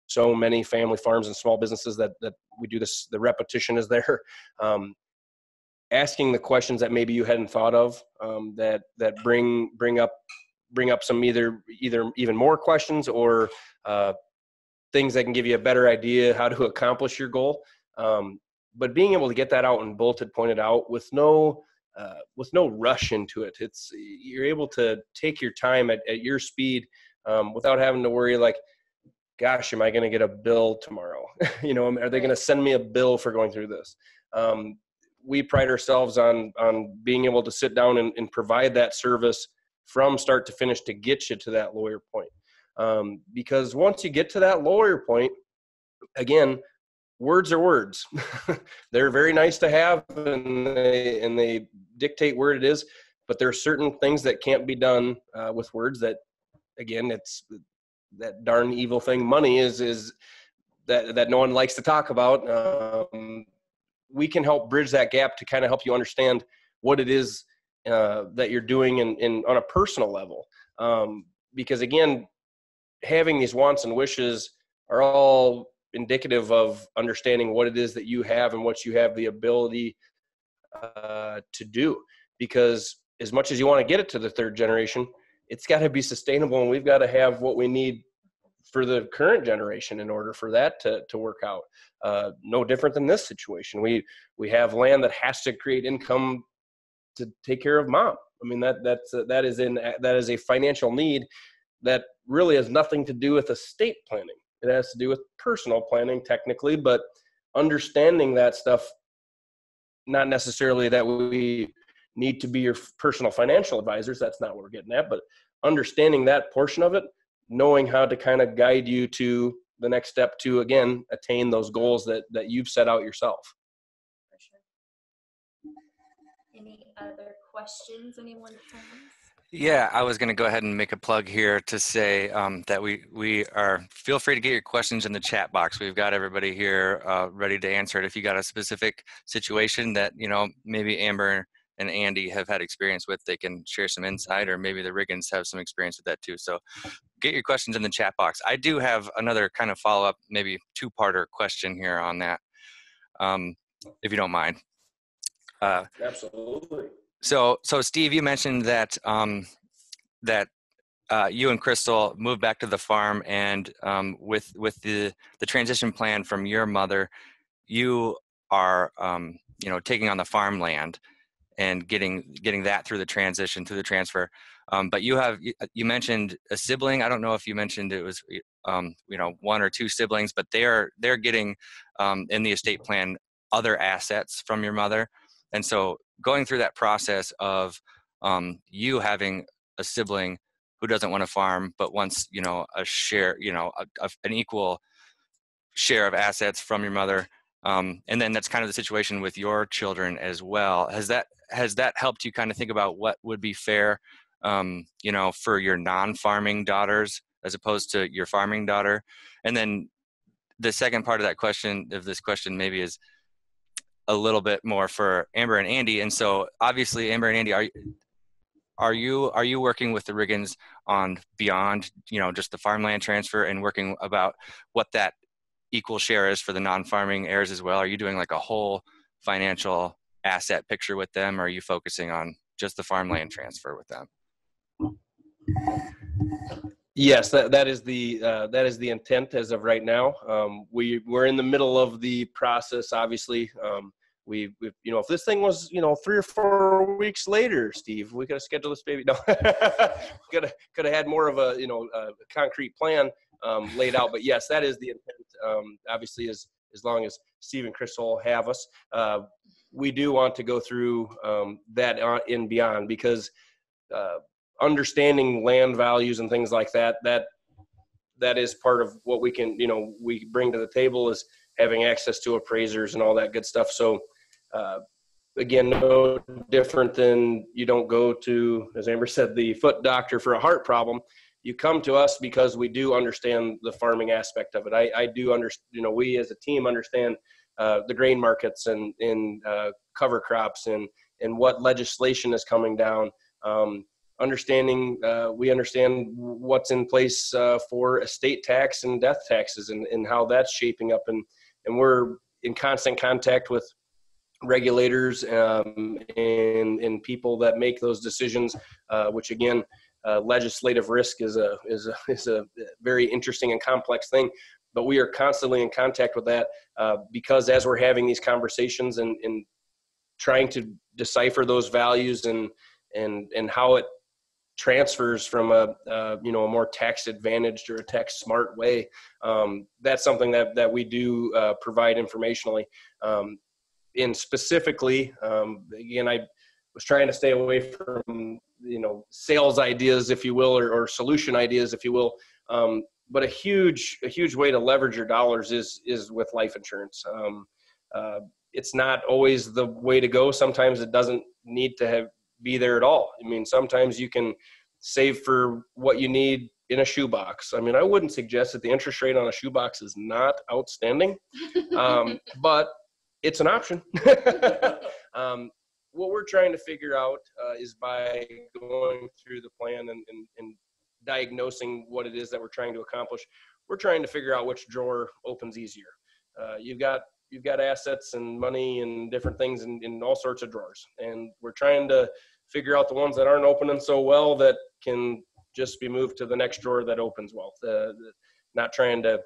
Speaker 3: so many family farms and small businesses that we do this, the repetition is there. Asking the questions that maybe you hadn't thought of, that bring up some either even more questions or things that can give you a better idea how to accomplish your goal. But being able to get that out and pointed out with no rush into it. You're able to take your time at your speed, without having to worry like, gosh, am I going to get a bill tomorrow? Are they going to send me a bill for going through this? We pride ourselves on being able to sit down and provide that service from start to finish to get you to that lawyer point. Because once you get to that lawyer point, again, words are words. They're very nice to have, and they dictate where it is, but there are certain things that can't be done with words that, again, it's that darn evil thing, money is that no one likes to talk about. We can help bridge that gap to kind of help you understand what it is that you're doing on a personal level. Because again, having these wants and wishes are all indicative of understanding what it is that you have and what you have the ability to do. Because as much as you want to get it to the third generation, it's got to be sustainable, and we've got to have what we need for the current generation in order for that to work out. No different than this situation. We have land that has to create income to take care of mom. I mean, that is a financial need that really has nothing to do with estate planning. It has to do with personal planning technically, but understanding that stuff, not necessarily that we need to be your personal financial advisors. That's not what we're getting at, but understanding that portion of it, knowing how to kind of guide you to the next step to, again, attain those goals that you've set out yourself.
Speaker 2: For sure. Any other questions anyone has?
Speaker 4: Yeah, I was going to go ahead and make a plug here to say that we are, feel free to get your questions in the chat box. We've got everybody here ready to answer it. If you got a specific situation that, maybe Amber and Andy have had experience with, they can share some insight, or maybe the Riggins have some experience with that too. So get your questions in the chat box. I do have another kind of follow-up, maybe two-parter question here on that, if you don't mind.
Speaker 3: Absolutely.
Speaker 4: So Steve, you mentioned that you and Crystal moved back to the farm, and with the transition plan from your mother, you are taking on the farmland and getting that through the transition, through the transfer. But you mentioned a sibling. I don't know if you mentioned it was one or two siblings, but they're getting in the estate plan other assets from your mother. And so going through that process of you having a sibling who doesn't want to farm but wants a share, an equal share of assets from your mother, and then that's kind of the situation with your children as well. Has that helped you kind of think about what would be fair, for your non-farming daughters as opposed to your farming daughter? And then the second part of that question, of this question, maybe is a little bit more for Amber and Andy. And so obviously, Amber and Andy, are you working with the Riggins on beyond, just the farmland transfer, and working about what that equal share is for the non-farming heirs as well? Are you doing like a whole financial asset picture with them, or are you focusing on just the farmland transfer with them?
Speaker 3: Yes, that is the intent as of right now. We're in the middle of the process. Obviously, we've if this thing was 3 or 4 weeks later, Steve, we could have scheduled this baby. No, could have had more of a a concrete plan laid out. But yes, that is the intent. Obviously, as long as Steve and Crystal have us, we do want to go through that and beyond, because understanding land values and things like that is part of what we can we bring to the table, is having access to appraisers and all that good stuff. So again, no different than you don't go to, as Amber said, the foot doctor for a heart problem. You come to us because we do understand the farming aspect of it. I do understand, we as a team understand the grain markets and cover crops and what legislation is coming down. We understand what's in place for estate tax and death taxes and how that's shaping up. And we're in constant contact with regulators and people that make those decisions, which again, legislative risk is a very interesting and complex thing. but we are constantly in contact with that because as we're having these conversations and trying to decipher those values and how it transfers from a more tax advantaged or a tax smart way. That's something that we do provide informationally. And specifically, again, I was trying to stay away from, sales ideas, if you will, or solution ideas, if you will. But a huge way to leverage your dollars is with life insurance. It's not always the way to go. Sometimes it doesn't need to be there at all. I mean, sometimes you can save for what you need in a shoebox. I mean, I wouldn't suggest that the interest rate on a shoebox is not outstanding, but it's an option. What we're trying to figure out is by going through the plan and diagnosing what it is that we're trying to accomplish, we're trying to figure out which drawer opens easier. You've got assets and money and different things in all sorts of drawers. And we're trying to figure out the ones that aren't opening so well that can just be moved to the next drawer that opens well. Not trying to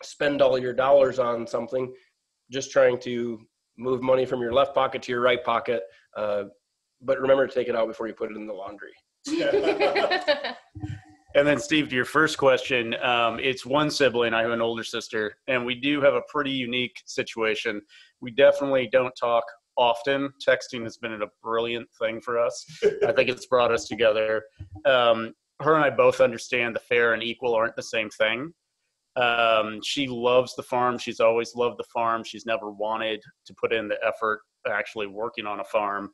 Speaker 3: spend all your dollars on something, just trying to move money from your left pocket to your right pocket. But remember to take it out before you put it in the laundry.
Speaker 1: And then, Steve, to your first question, it's one sibling. I have an older sister, and we do have a pretty unique situation. We definitely don't talk often. Texting has been a brilliant thing for us. I think it's brought us together. Her and I both understand the fair and equal aren't the same thing. She loves the farm. She's always loved the farm. She's never wanted to put in the effort actually working on a farm.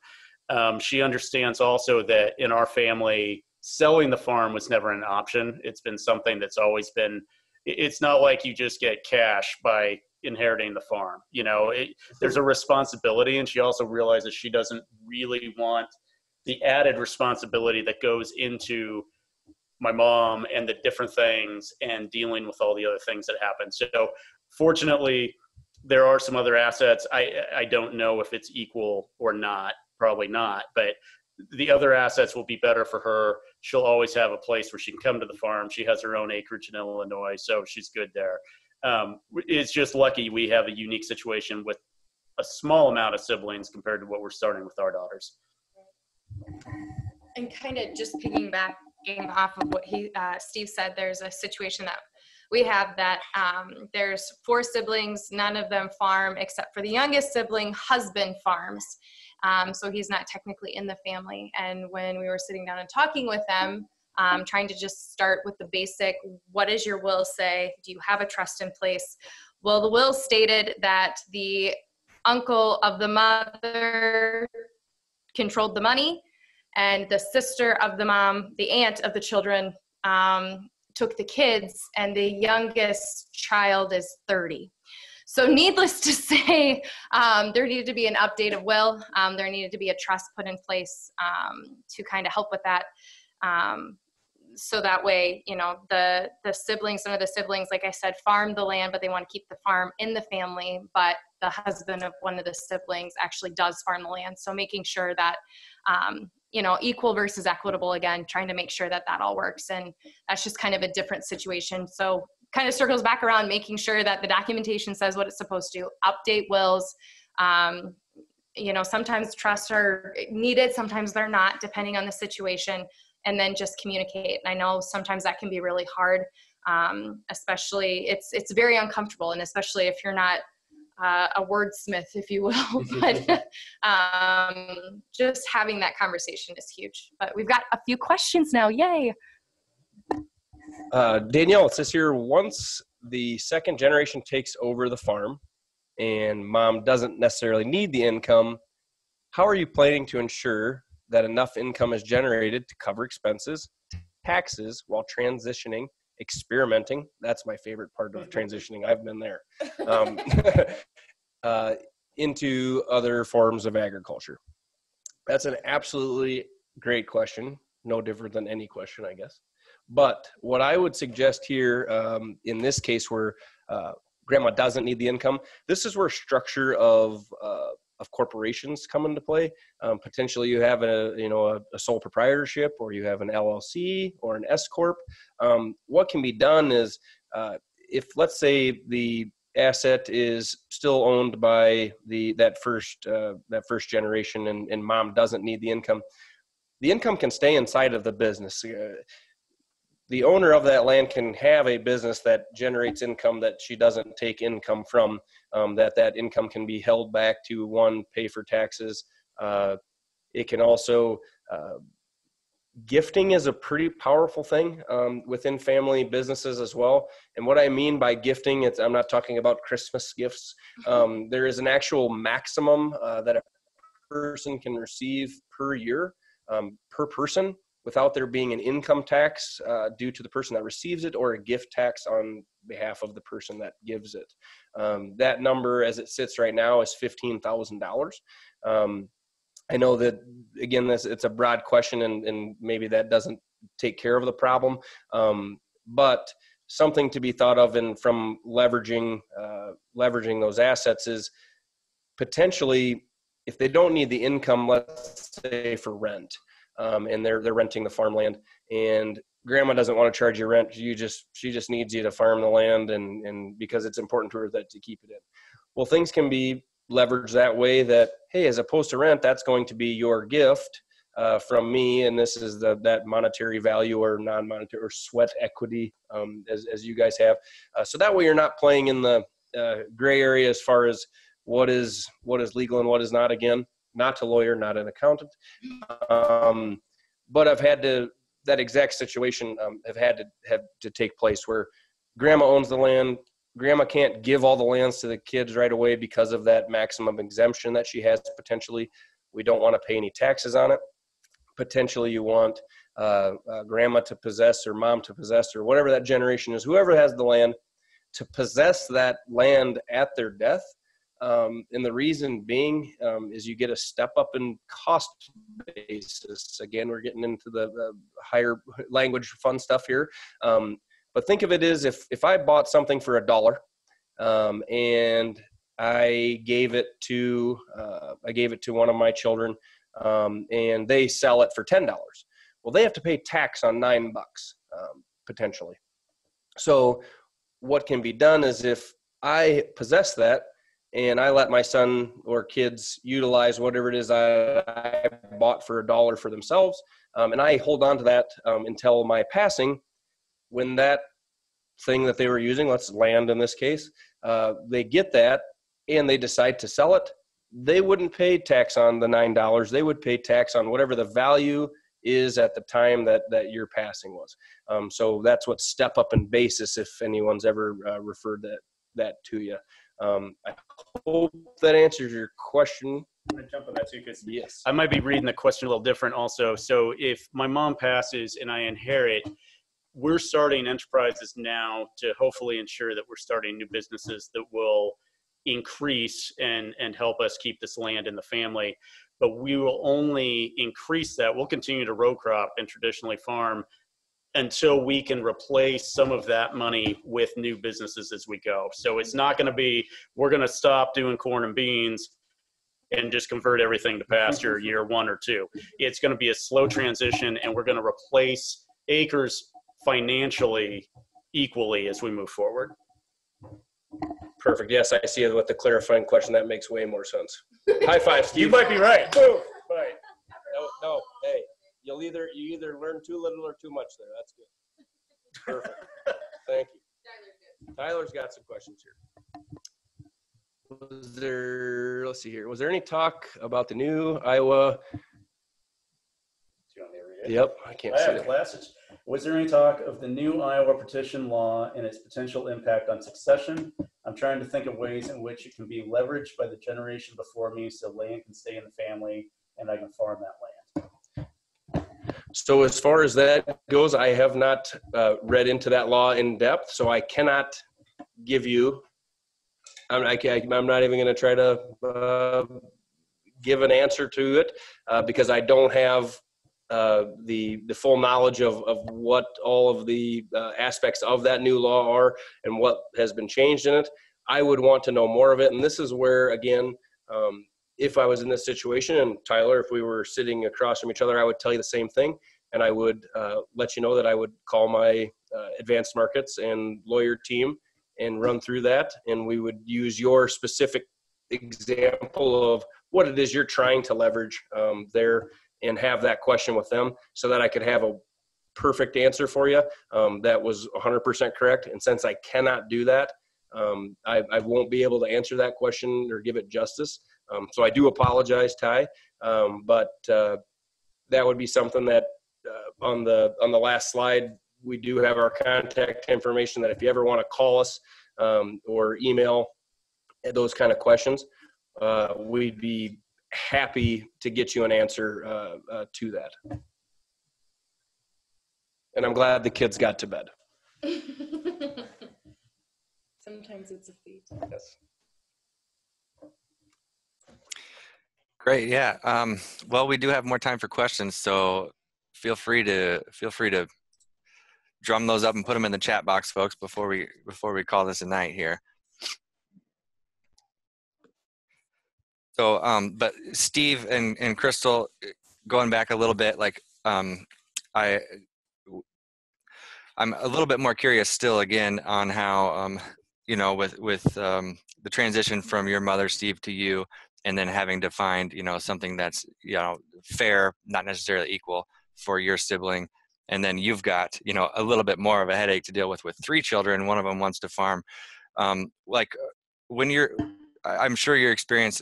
Speaker 1: She understands also that in our family, selling the farm was never an option. It's been something that's always been, it's not like you just get cash by inheriting the farm. There's a responsibility, and she also realizes she doesn't really want the added responsibility that goes into my mom and the different things and dealing with all the other things that happen. So fortunately, there are some other assets. I don't know if it's equal or not, probably not, but the other assets will be better for her. She'll always have a place where she can come to the farm. She has her own acreage in Illinois, so she's good there. It's just lucky we have a unique situation with a small amount of siblings compared to what we're starting with our daughters.
Speaker 2: And kind of just piggybacking off of what Steve said, there's a situation that we have that there's 4 siblings, none of them farm except for the youngest sibling, husband farms. So he's not technically in the family. And when we were sitting down and talking with them, trying to just start with the basic, what does your will say? Do you have a trust in place? Well, the will stated that the uncle of the mother controlled the money, and the sister of the mom, the aunt of the children, took the kids, and the youngest child is 30. So needless to say, there needed to be an update of will. There needed to be a trust put in place to kind of help with that. So that way, the siblings, some of the siblings, like I said, farm the land, but they want to keep the farm in the family. But the husband of one of the siblings actually does farm the land. So making sure that, equal versus equitable, again, trying to make sure that all works. And that's just kind of a different situation. So kind of circles back around making sure that the documentation says what it's supposed to. Update wills. Sometimes trusts are needed, sometimes they're not, depending on the situation, and then just communicate. And I know sometimes that can be really hard, especially it's very uncomfortable, and especially if you're not a wordsmith, if you will. But just having that conversation is huge. But we've got a few questions now. Yay.
Speaker 3: Danielle, it says here, once the second generation takes over the farm and mom doesn't necessarily need the income, how are you planning to ensure that enough income is generated to cover expenses, taxes, while transitioning, experimenting? That's my favorite part of transitioning. I've been there. Into other forms of agriculture. That's an absolutely great question. No different than any question, I guess. But what I would suggest here, in this case where grandma doesn't need the income, this is where structure of corporations come into play. Potentially you have a sole proprietorship, or you have an LLC or an S corp. What can be done is if let's say the asset is still owned by that first generation, and mom doesn't need the income can stay inside of the business. The owner of that land can have a business that generates income that she doesn't take income from, that income can be held back to, one, pay for taxes. It can also, gifting is a pretty powerful thing within family businesses as well. And what I mean by gifting, I'm not talking about Christmas gifts. There is an actual maximum that a person can receive per year, per person, without there being an income tax due to the person that receives it, or a gift tax on behalf of the person that gives it. That number, as it sits right now, is $15,000. I know that, again, it's a broad question, and maybe that doesn't take care of the problem, but something to be thought of, and from leveraging those assets, is potentially, if they don't need the income, let's say for rent, and they're renting the farmland, and grandma doesn't want to charge you rent, she just needs you to farm the land, and because it's important to her to keep it in. Well, things can be leveraged that way, that, hey, as opposed to rent, that's going to be your gift from me, and this is that monetary value or non-monetary or sweat equity, as you guys have. So that way you're not playing in the gray area as far as what is legal and what is not. Again, not a lawyer, not an accountant. But that exact situation have had to take place, where grandma owns the land. Grandma can't give all the lands to the kids right away because of that maximum exemption that she has potentially. We don't want to pay any taxes on it. Potentially you want grandma to possess, or mom to possess, or whatever that generation is, whoever has the land, to possess that land at their death. And the reason being is you get a step up in cost basis. Again, we're getting into the higher language fun stuff here. But think of it as if I bought something for $1, and I gave it to one of my children, and they sell it for $10. Well, they have to pay tax on $9, potentially. So what can be done is, if I possess that, and I let my son or kids utilize whatever it is I bought for $1 for themselves, and I hold on to that until my passing, when that thing that they were using, let's land in this case, they get that and they decide to sell it, they wouldn't pay tax on the $9. They would pay tax on whatever the value is at the time that your passing was. So that's what step up in basis, if anyone's ever referred that to you. I hope that answers your question.
Speaker 1: I'm going to jump on that too, because
Speaker 3: yes,
Speaker 1: I might be reading the question a little different also. So if my mom passes and I inherit, we're starting enterprises now to hopefully ensure that we're starting new businesses that will increase and help us keep this land in the family. But we will only increase that. We'll continue to row crop and traditionally farm until we can replace some of that money with new businesses as we go. So it's not going to be, we're going to stop doing corn and beans and just convert everything to pasture year 1 or 2. It's going to be a slow transition, and we're going to replace acres financially equally as we move forward.
Speaker 3: Perfect. Yes, I see it with the clarifying question. That makes way more sense. High five, Steve.
Speaker 1: You might be right. Boom.
Speaker 3: Right. No, hey, you either learn too little or too much there. That's good. Perfect. Thank you. Tyler's got some questions here. Let's see here. Was there any talk about the new Iowa? Yep, I can't see it.
Speaker 1: Classes. Was there any talk of the new Iowa petition law and its potential impact on succession? I'm trying to think of ways in which it can be leveraged by the generation before me, so land can stay in the family and I can farm that land.
Speaker 3: So as far as that goes, I have not read into that law in depth, so I cannot give you, I'm not even going to try to give an answer to it because I don't have the full knowledge of what all of the aspects of that new law are and what has been changed in it. I would want to know more of it. And this is where, again, if I was in this situation, and Tyler, if we were sitting across from each other, I would tell you the same thing. And I would let you know that I would call my advanced markets and lawyer team and run through that. And we would use your specific example of what it is you're trying to leverage there, and have that question with them so that I could have a perfect answer for you that was 100% correct. And since I cannot do that, I won't be able to answer that question or give it justice. So I do apologize, Ty, but that would be something that on the last slide, we do have our contact information that if you ever want to call us or email those kind of questions, we'd be happy to get you an answer to that. And I'm glad the kids got to bed.
Speaker 2: Sometimes it's a feat.
Speaker 3: Yes.
Speaker 4: Great. Yeah. Well, we do have more time for questions, so feel free to drum those up and put them in the chat box, folks, before we call this a night here. So, but Steve and Crystal, going back a little bit, like I'm a little bit more curious still again on how you know, with the transition from your mother, Steve, to you, and then having to find, you know, something that's, you know, fair, not necessarily equal for your sibling. And then you've got, you know, a little bit more of a headache to deal with 3 children. One of them wants to farm. Like when I'm sure your experience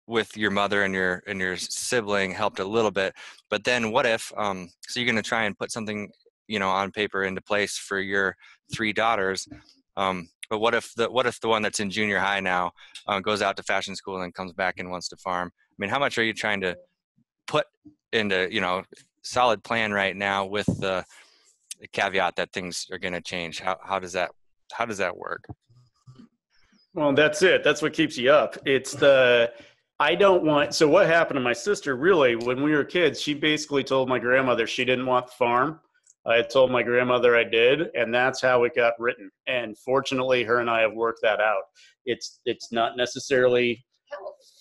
Speaker 4: with your mother and your sibling helped a little bit, but then what if, so you're going to try and put something, you know, on paper into place for your 3 daughters. But what if the one that's in junior high now goes out to fashion school and comes back and wants to farm? I mean, how much are you trying to put into, you know, solid plan right now with the caveat that things are going to change? How does that work?
Speaker 1: Well, that's it. That's what keeps you up. It's so what happened to my sister, really, when we were kids, she basically told my grandmother she didn't want the farm. I told my grandmother I did, and that's how it got written. And fortunately, her and I have worked that out. It's not necessarily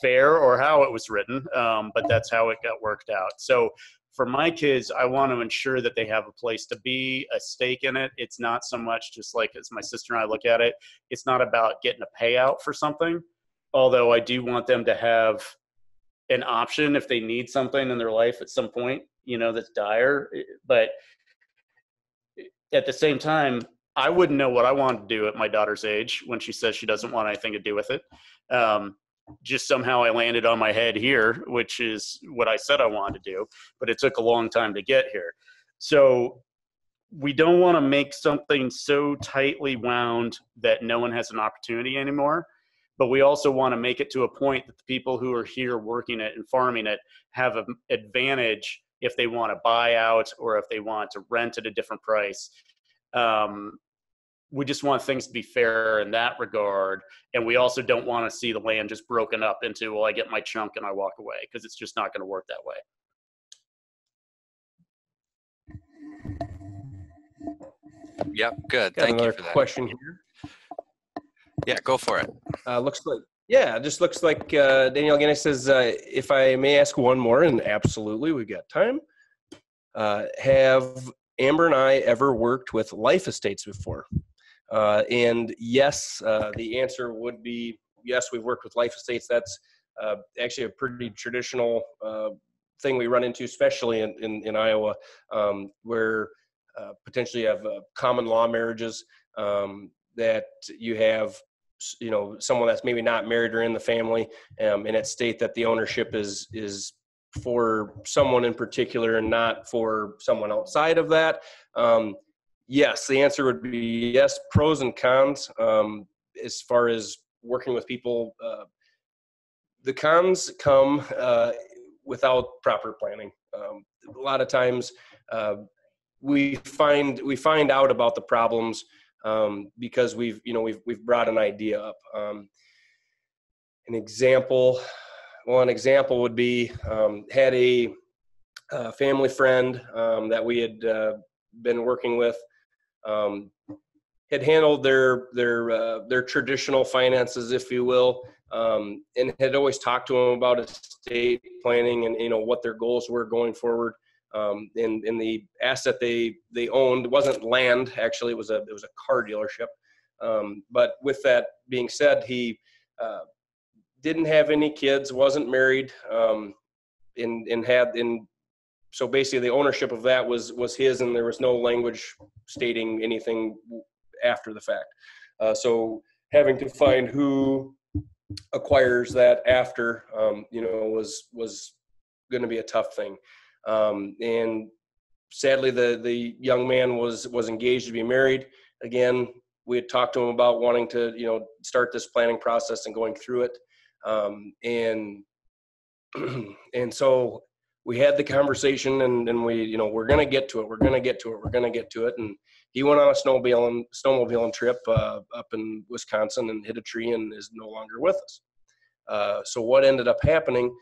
Speaker 1: fair or how it was written, but that's how it got worked out. So for my kids, I want to ensure that they have a place to be, a stake in it. It's not so much just like as my sister and I look at it, it's not about getting a payout for something, although I do want them to have an option if they need something in their life at some point, you know, that's dire. But at the same time, I wouldn't know what I wanted to do at my daughter's age when she says she doesn't want anything to do with it. Just somehow I landed on my head here, which is what I said I wanted to do, but it took a long time to get here. So we don't want to make something so tightly wound that no one has an opportunity anymore. But we also want to make it to a point that the people who are here working it and farming it have an advantage if they want to buy out or if they want to rent at a different price. We just want things to be fair in that regard. And we also don't want to see the land just broken up into, well, I get my chunk and I walk away, because it's just not going to work that way.
Speaker 4: Yep, good.
Speaker 3: Got
Speaker 4: Thank you for that.
Speaker 3: Question here.
Speaker 4: Yeah, go for it.
Speaker 3: Just looks like Danielle Guinness says, if I may ask one more, and absolutely, we've got time. Have Amber and I ever worked with life estates before? And yes, the answer would be yes, we've worked with life estates. That's actually a pretty traditional thing we run into, especially in Iowa, where potentially you have common law marriages that you have, you know, someone that's maybe not married or in the family, and it state that the ownership is for someone in particular and not for someone outside of that. Yes, the answer would be yes. Pros and cons as far as working with people. The cons come without proper planning. A lot of times we find out about the problems because we've brought an idea up. An example would be had a family friend that we had been working with, had handled their traditional finances, if you will, and had always talked to them about estate planning and, you know, what their goals were going forward. And the asset they owned wasn't land, actually. It was a car dealership. But with that being said, he didn't have any kids, wasn't married, so basically the ownership of that was his, and there was no language stating anything after the fact. So having to find who acquires that after, was going to be a tough thing. And sadly, the young man was engaged to be married. Again, we had talked to him about wanting to, start this planning process and going through it. And so we had the conversation, and we, we're going to get to it. We're going to get to it. We're going to get to it. And he went on a snowmobiling trip up in Wisconsin and hit a tree and is no longer with us. So what ended up happening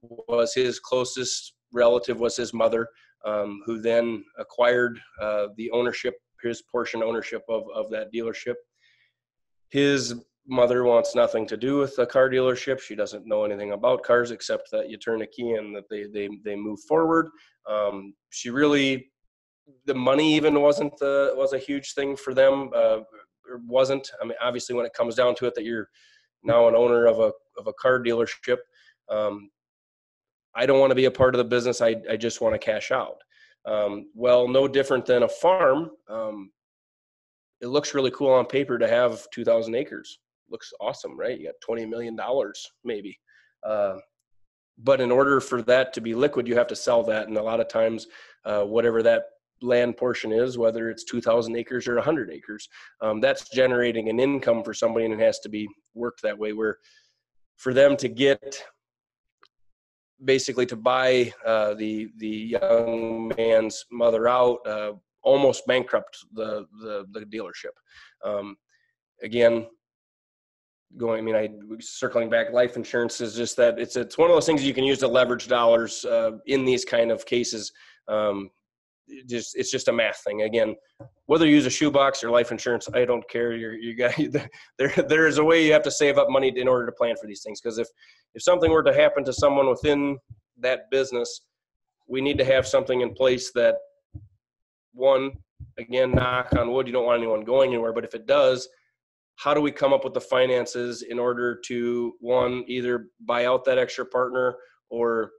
Speaker 3: was his closest relative was his mother, who then acquired the ownership, his portion ownership of that dealership. His mother wants nothing to do with the car dealership. She doesn't know anything about cars except that you turn a key and that they move forward. The money even was a huge thing for them. It wasn't. I mean, obviously, when it comes down to it, that you're now an owner of a car dealership. I don't want to be a part of the business. I just want to cash out. Well, no different than a farm. It looks really cool on paper to have 2,000 acres. Looks awesome, right? You got $20 million maybe. But in order for that to be liquid, you have to sell that. And a lot of times, whatever that land portion is, whether it's 2,000 acres or 100 acres, that's generating an income for somebody, and it has to be worked that way, where for them to get basically to buy the young man's mother out, almost bankrupt the dealership. Again, circling back, life insurance is just that it's one of those things you can use to leverage dollars in these kind of cases. It's just a math thing. Again, whether you use a shoebox or life insurance, I don't care. There is a way you have to save up money in order to plan for these things. Because if something were to happen to someone within that business, we need to have something in place that, one, again, knock on wood, you don't want anyone going anywhere. But if it does, how do we come up with the finances in order to, one, either buy out that extra partner or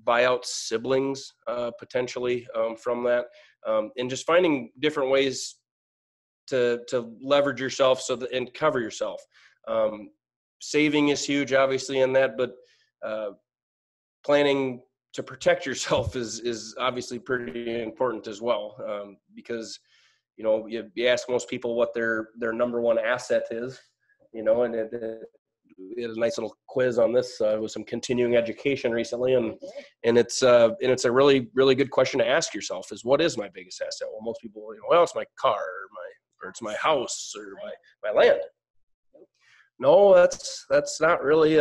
Speaker 3: buy out siblings potentially from that, and just finding different ways to leverage yourself and cover yourself. Saving is huge, obviously, in that, but planning to protect yourself is obviously pretty important as well, because you ask most people what their number one asset is, and we had a nice little quiz on this with some continuing education recently, and it's a really, really good question to ask yourself: is what is my biggest asset? Well, most people, well, it's my car, or it's my house, or my land. No, that's not really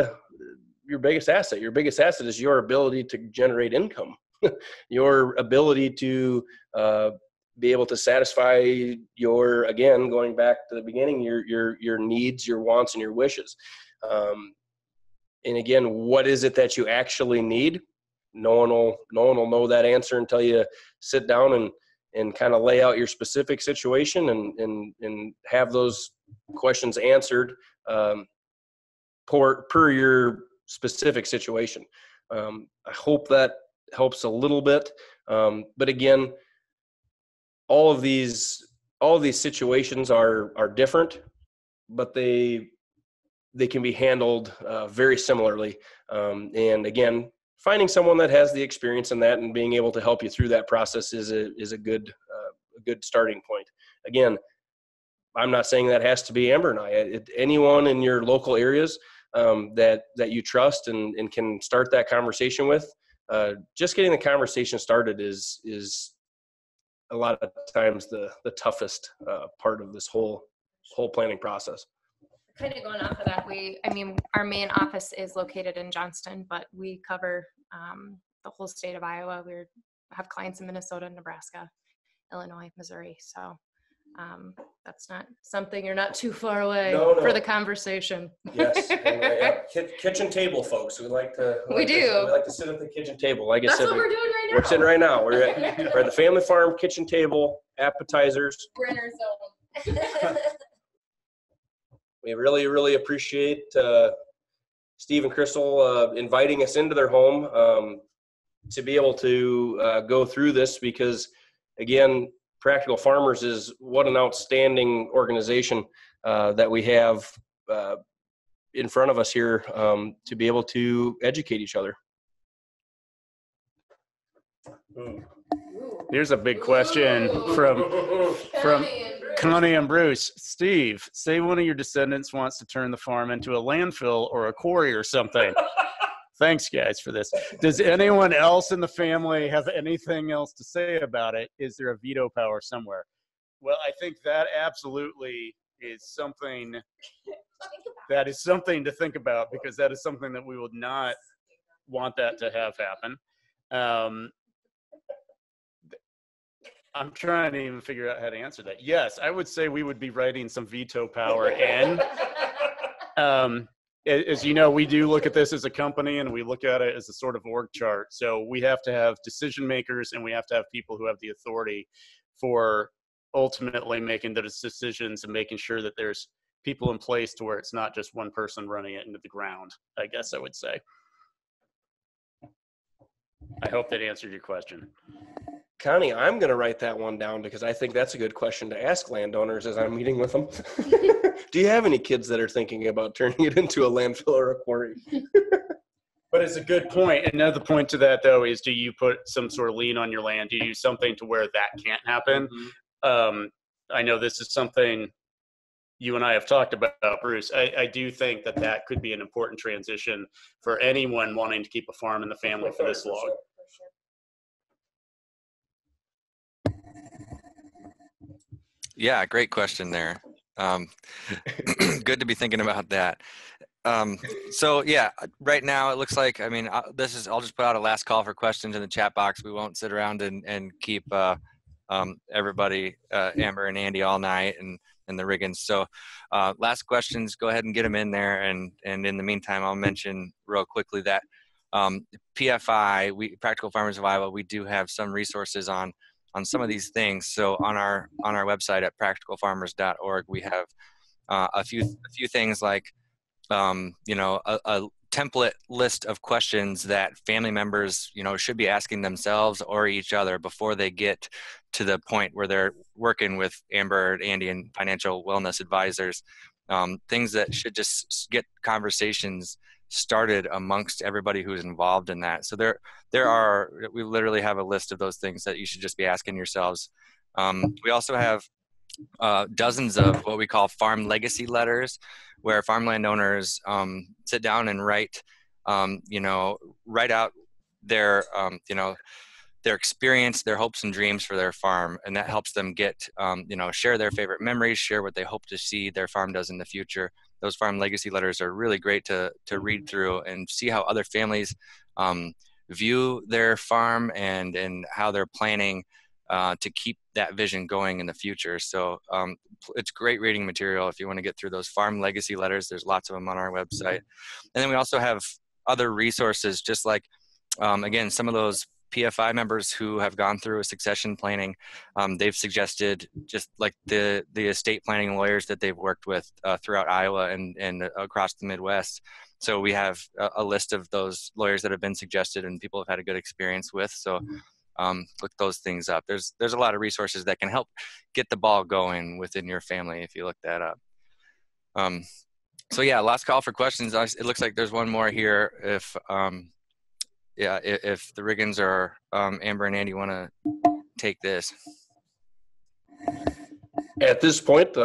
Speaker 3: your biggest asset. Your biggest asset is your ability to generate income, your ability to be able to satisfy your, again, going back to the beginning, your needs, your wants, and your wishes. And again, what is it that you actually need? No one will know that answer until you sit down and kind of lay out your specific situation and have those questions answered per your specific situation. I hope that helps a little bit. But again, all of these situations are different, but they can be handled very similarly. And again, finding someone that has the experience in that and being able to help you through that process is a good starting point. Again, I'm not saying that has to be Amber and I. Anyone in your local areas that you trust and can start that conversation with, just getting the conversation started is a lot of times the toughest part of this whole planning process.
Speaker 2: Kind of going off of that, our main office is located in Johnston, but we cover the whole state of Iowa. We have clients in Minnesota, Nebraska, Illinois, Missouri. So that's not something you're not too far away for the conversation.
Speaker 3: Yes, and, kitchen table, folks. We like to sit at the kitchen table. Like I said,
Speaker 2: that's what we're doing right now.
Speaker 3: We're sitting right now. We're at the family farm kitchen table, appetizers.
Speaker 2: We're in our zone.
Speaker 3: we really, really appreciate Steve and Crystal inviting us into their home to be able to go through this, because again, Practical Farmers is what an outstanding organization that we have in front of us here to be able to educate each other.
Speaker 1: Here's a big question from Connie and Bruce. Steve, say one of your descendants wants to turn the farm into a landfill or a quarry or something. Thanks, guys, for this. Does anyone else in the family have anything else to say about it? Is there a veto power somewhere? Well, I think that absolutely is something to think about, because that is something that we would not want that to have happen. I'm trying to even figure out how to answer that. Yes, I would say we would be writing some veto power in. As you know, we do look at this as a company, and we look at it as a sort of org chart. So we have to have decision makers, and we have to have people who have the authority for ultimately making those decisions and making sure that there's people in place to where it's not just one person running it into the ground, I guess I would say. I hope that answered your question.
Speaker 3: Connie, I'm going to write that one down, because I think that's a good question to ask landowners as I'm meeting with them. Do you have any kids that are thinking about turning it into a landfill or a quarry?
Speaker 1: But it's a good point. Another point to that, though, is do you put some sort of lien on your land? Do you do something to where that can't happen? Mm-hmm. I know this is something you and I have talked about, Bruce. I do think that that could be an important transition for anyone wanting to keep a farm in the family for this long.
Speaker 4: Yeah, great question there. Good to be thinking about that. So yeah, right now it looks like, I mean, I'll just put out a last call for questions in the chat box. We won't sit around and keep everybody, Amber and Andy, all night, and the Riggins. So last questions, go ahead and get them in there. And in the meantime, I'll mention real quickly that PFI, Practical Farmers of Iowa, we do have some resources on some of these things. So on our website at practicalfarmers.org, we have a few things like a template list of questions that family members should be asking themselves or each other before they get to the point where they're working with Amber, Andy, and financial wellness advisors. Things that should just get conversations started amongst everybody who's involved in that. So we literally have a list of those things that you should just be asking yourselves. We also have dozens of what we call farm legacy letters, where farmland owners sit down and write out their experience, their hopes and dreams for their farm, and that helps them get share their favorite memories, share what they hope to see their farm does in the future. Those farm legacy letters are really great to read through and see how other families view their farm and how they're planning to keep that vision going in the future. So it's great reading material if you want to get through those farm legacy letters. There's lots of them on our website. And then we also have other resources, just like, again, some of those PFI members who have gone through a succession planning, they've suggested, just like the estate planning lawyers that they've worked with throughout Iowa and across the Midwest. So we have a list of those lawyers that have been suggested and people have had a good experience with. So look those things up. There's a lot of resources that can help get the ball going within your family if you look that up. So yeah, last call for questions. It looks like there's one more here. If the Riggins or Amber and Andy want to take this.
Speaker 3: At this point,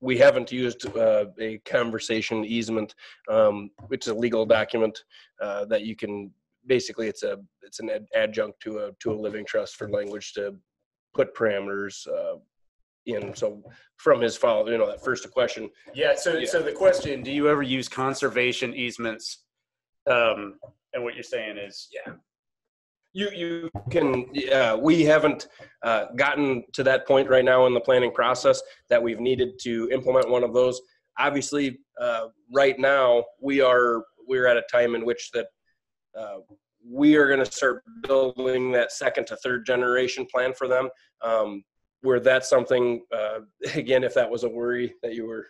Speaker 3: we haven't used a conversation easement, which is a legal document that you can basically it's an adjunct to a living trust for language to put parameters in. So from his follow, that first question.
Speaker 1: Yeah. So the question: do you ever use conservation easements? And what you're saying is, yeah,
Speaker 3: you can. We haven't gotten to that point right now in the planning process that we've needed to implement one of those. Obviously, right now we're at a time in which that we are going to start building that second to third generation plan for them. Where that's something, again, if that was a worry that you were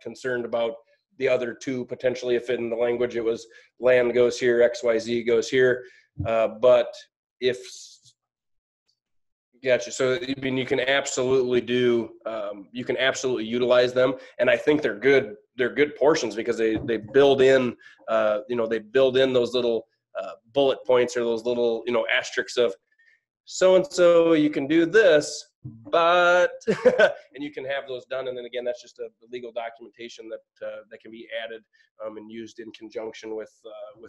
Speaker 3: concerned about the other two potentially. If in the language it was land goes here, XYZ goes here. But if, gotcha. So I mean, you can absolutely do, you can absolutely utilize them, and I think they're good. They're good portions because they build in, they build in those little bullet points or those little asterisks of so and so. You can do this, but and you can have those done, and then again, that's just a legal documentation that can be added and used in conjunction with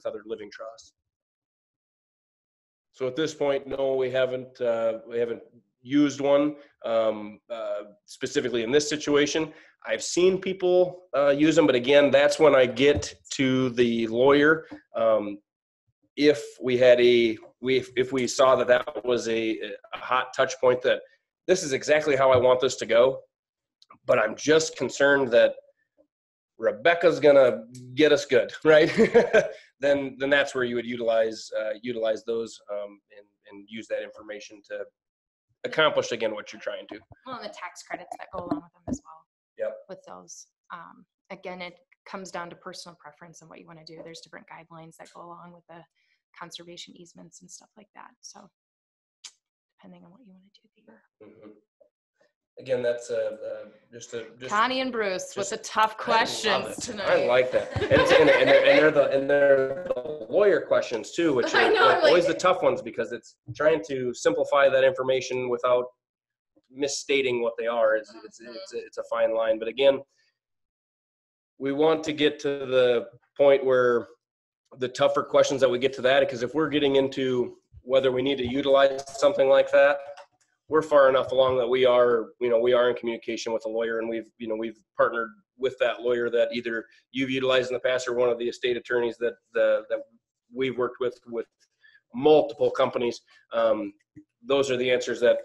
Speaker 3: other living trusts. So at this point, no, we haven't used one specifically in this situation. I've seen people use them, but again, that's when I get to the lawyer. If we had if we saw that was a hot touch point, that this is exactly how I want this to go, but I'm just concerned that Rebecca's gonna get us good, right? then that's where you would utilize those and use that information to accomplish again what you're trying to.
Speaker 2: Well, and the tax credits that go along with them as well.
Speaker 3: Yep.
Speaker 2: With those, again, it comes down to personal preference and what you want to do. There's different guidelines that go along with the conservation easements and stuff like that. So depending on what you want to do there.
Speaker 3: Mm-hmm. Again, that's just
Speaker 2: Connie and Bruce with the tough questions tonight.
Speaker 3: I like that, and they're the lawyer questions too, which are always the tough ones because it's trying to simplify that information without misstating what they are. It's a fine line, but again, we want to get to the point where the tougher questions that we get to that, because if we're getting into whether we need to utilize something like that, we're far enough along that we are in communication with a lawyer, and we've partnered with that lawyer that either you've utilized in the past or one of the estate attorneys that we've worked with multiple companies. Those are the answers that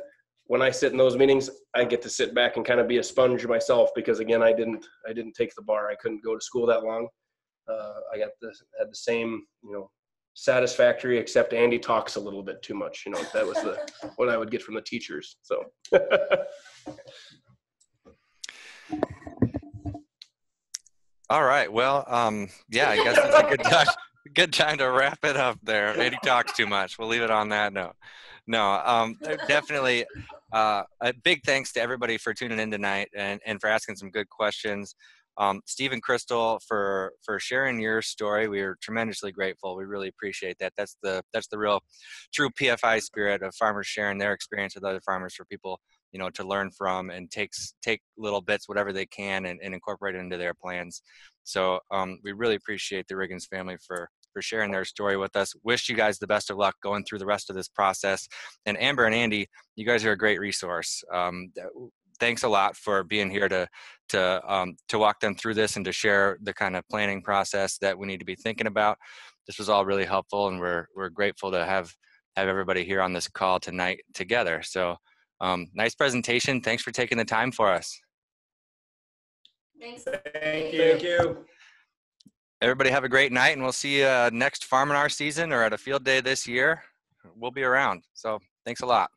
Speaker 3: when I sit in those meetings, I get to sit back and kind of be a sponge myself, because again, I didn't take the bar. I couldn't go to school that long. I had the same, satisfactory, except Andy talks a little bit too much. That was what I would get from the teachers. So.
Speaker 4: All right. Well, yeah, I guess it's a good time to wrap it up there. Andy talks too much. We'll leave it on that note. No, definitely a big thanks to everybody for tuning in tonight and for asking some good questions. Steve and Crystal, for sharing your story. We are tremendously grateful. We really appreciate that. That's the real true PFI spirit of farmers sharing their experience with other farmers for people, to learn from and take little bits, whatever they can, and incorporate it into their plans. So we really appreciate the Riggins family for sharing their story with us. Wish you guys the best of luck going through the rest of this process. And Amber and Andy, you guys are a great resource. Thanks a lot for being here to walk them through this and to share the kind of planning process that we need to be thinking about. This was all really helpful, and we're grateful to have everybody here on this call tonight together. So nice presentation. Thanks for taking the time for us.
Speaker 2: Thanks.
Speaker 3: Thank you.
Speaker 4: Everybody have a great night, and we'll see you next Farminar season or at a field day this year. We'll be around. So thanks a lot.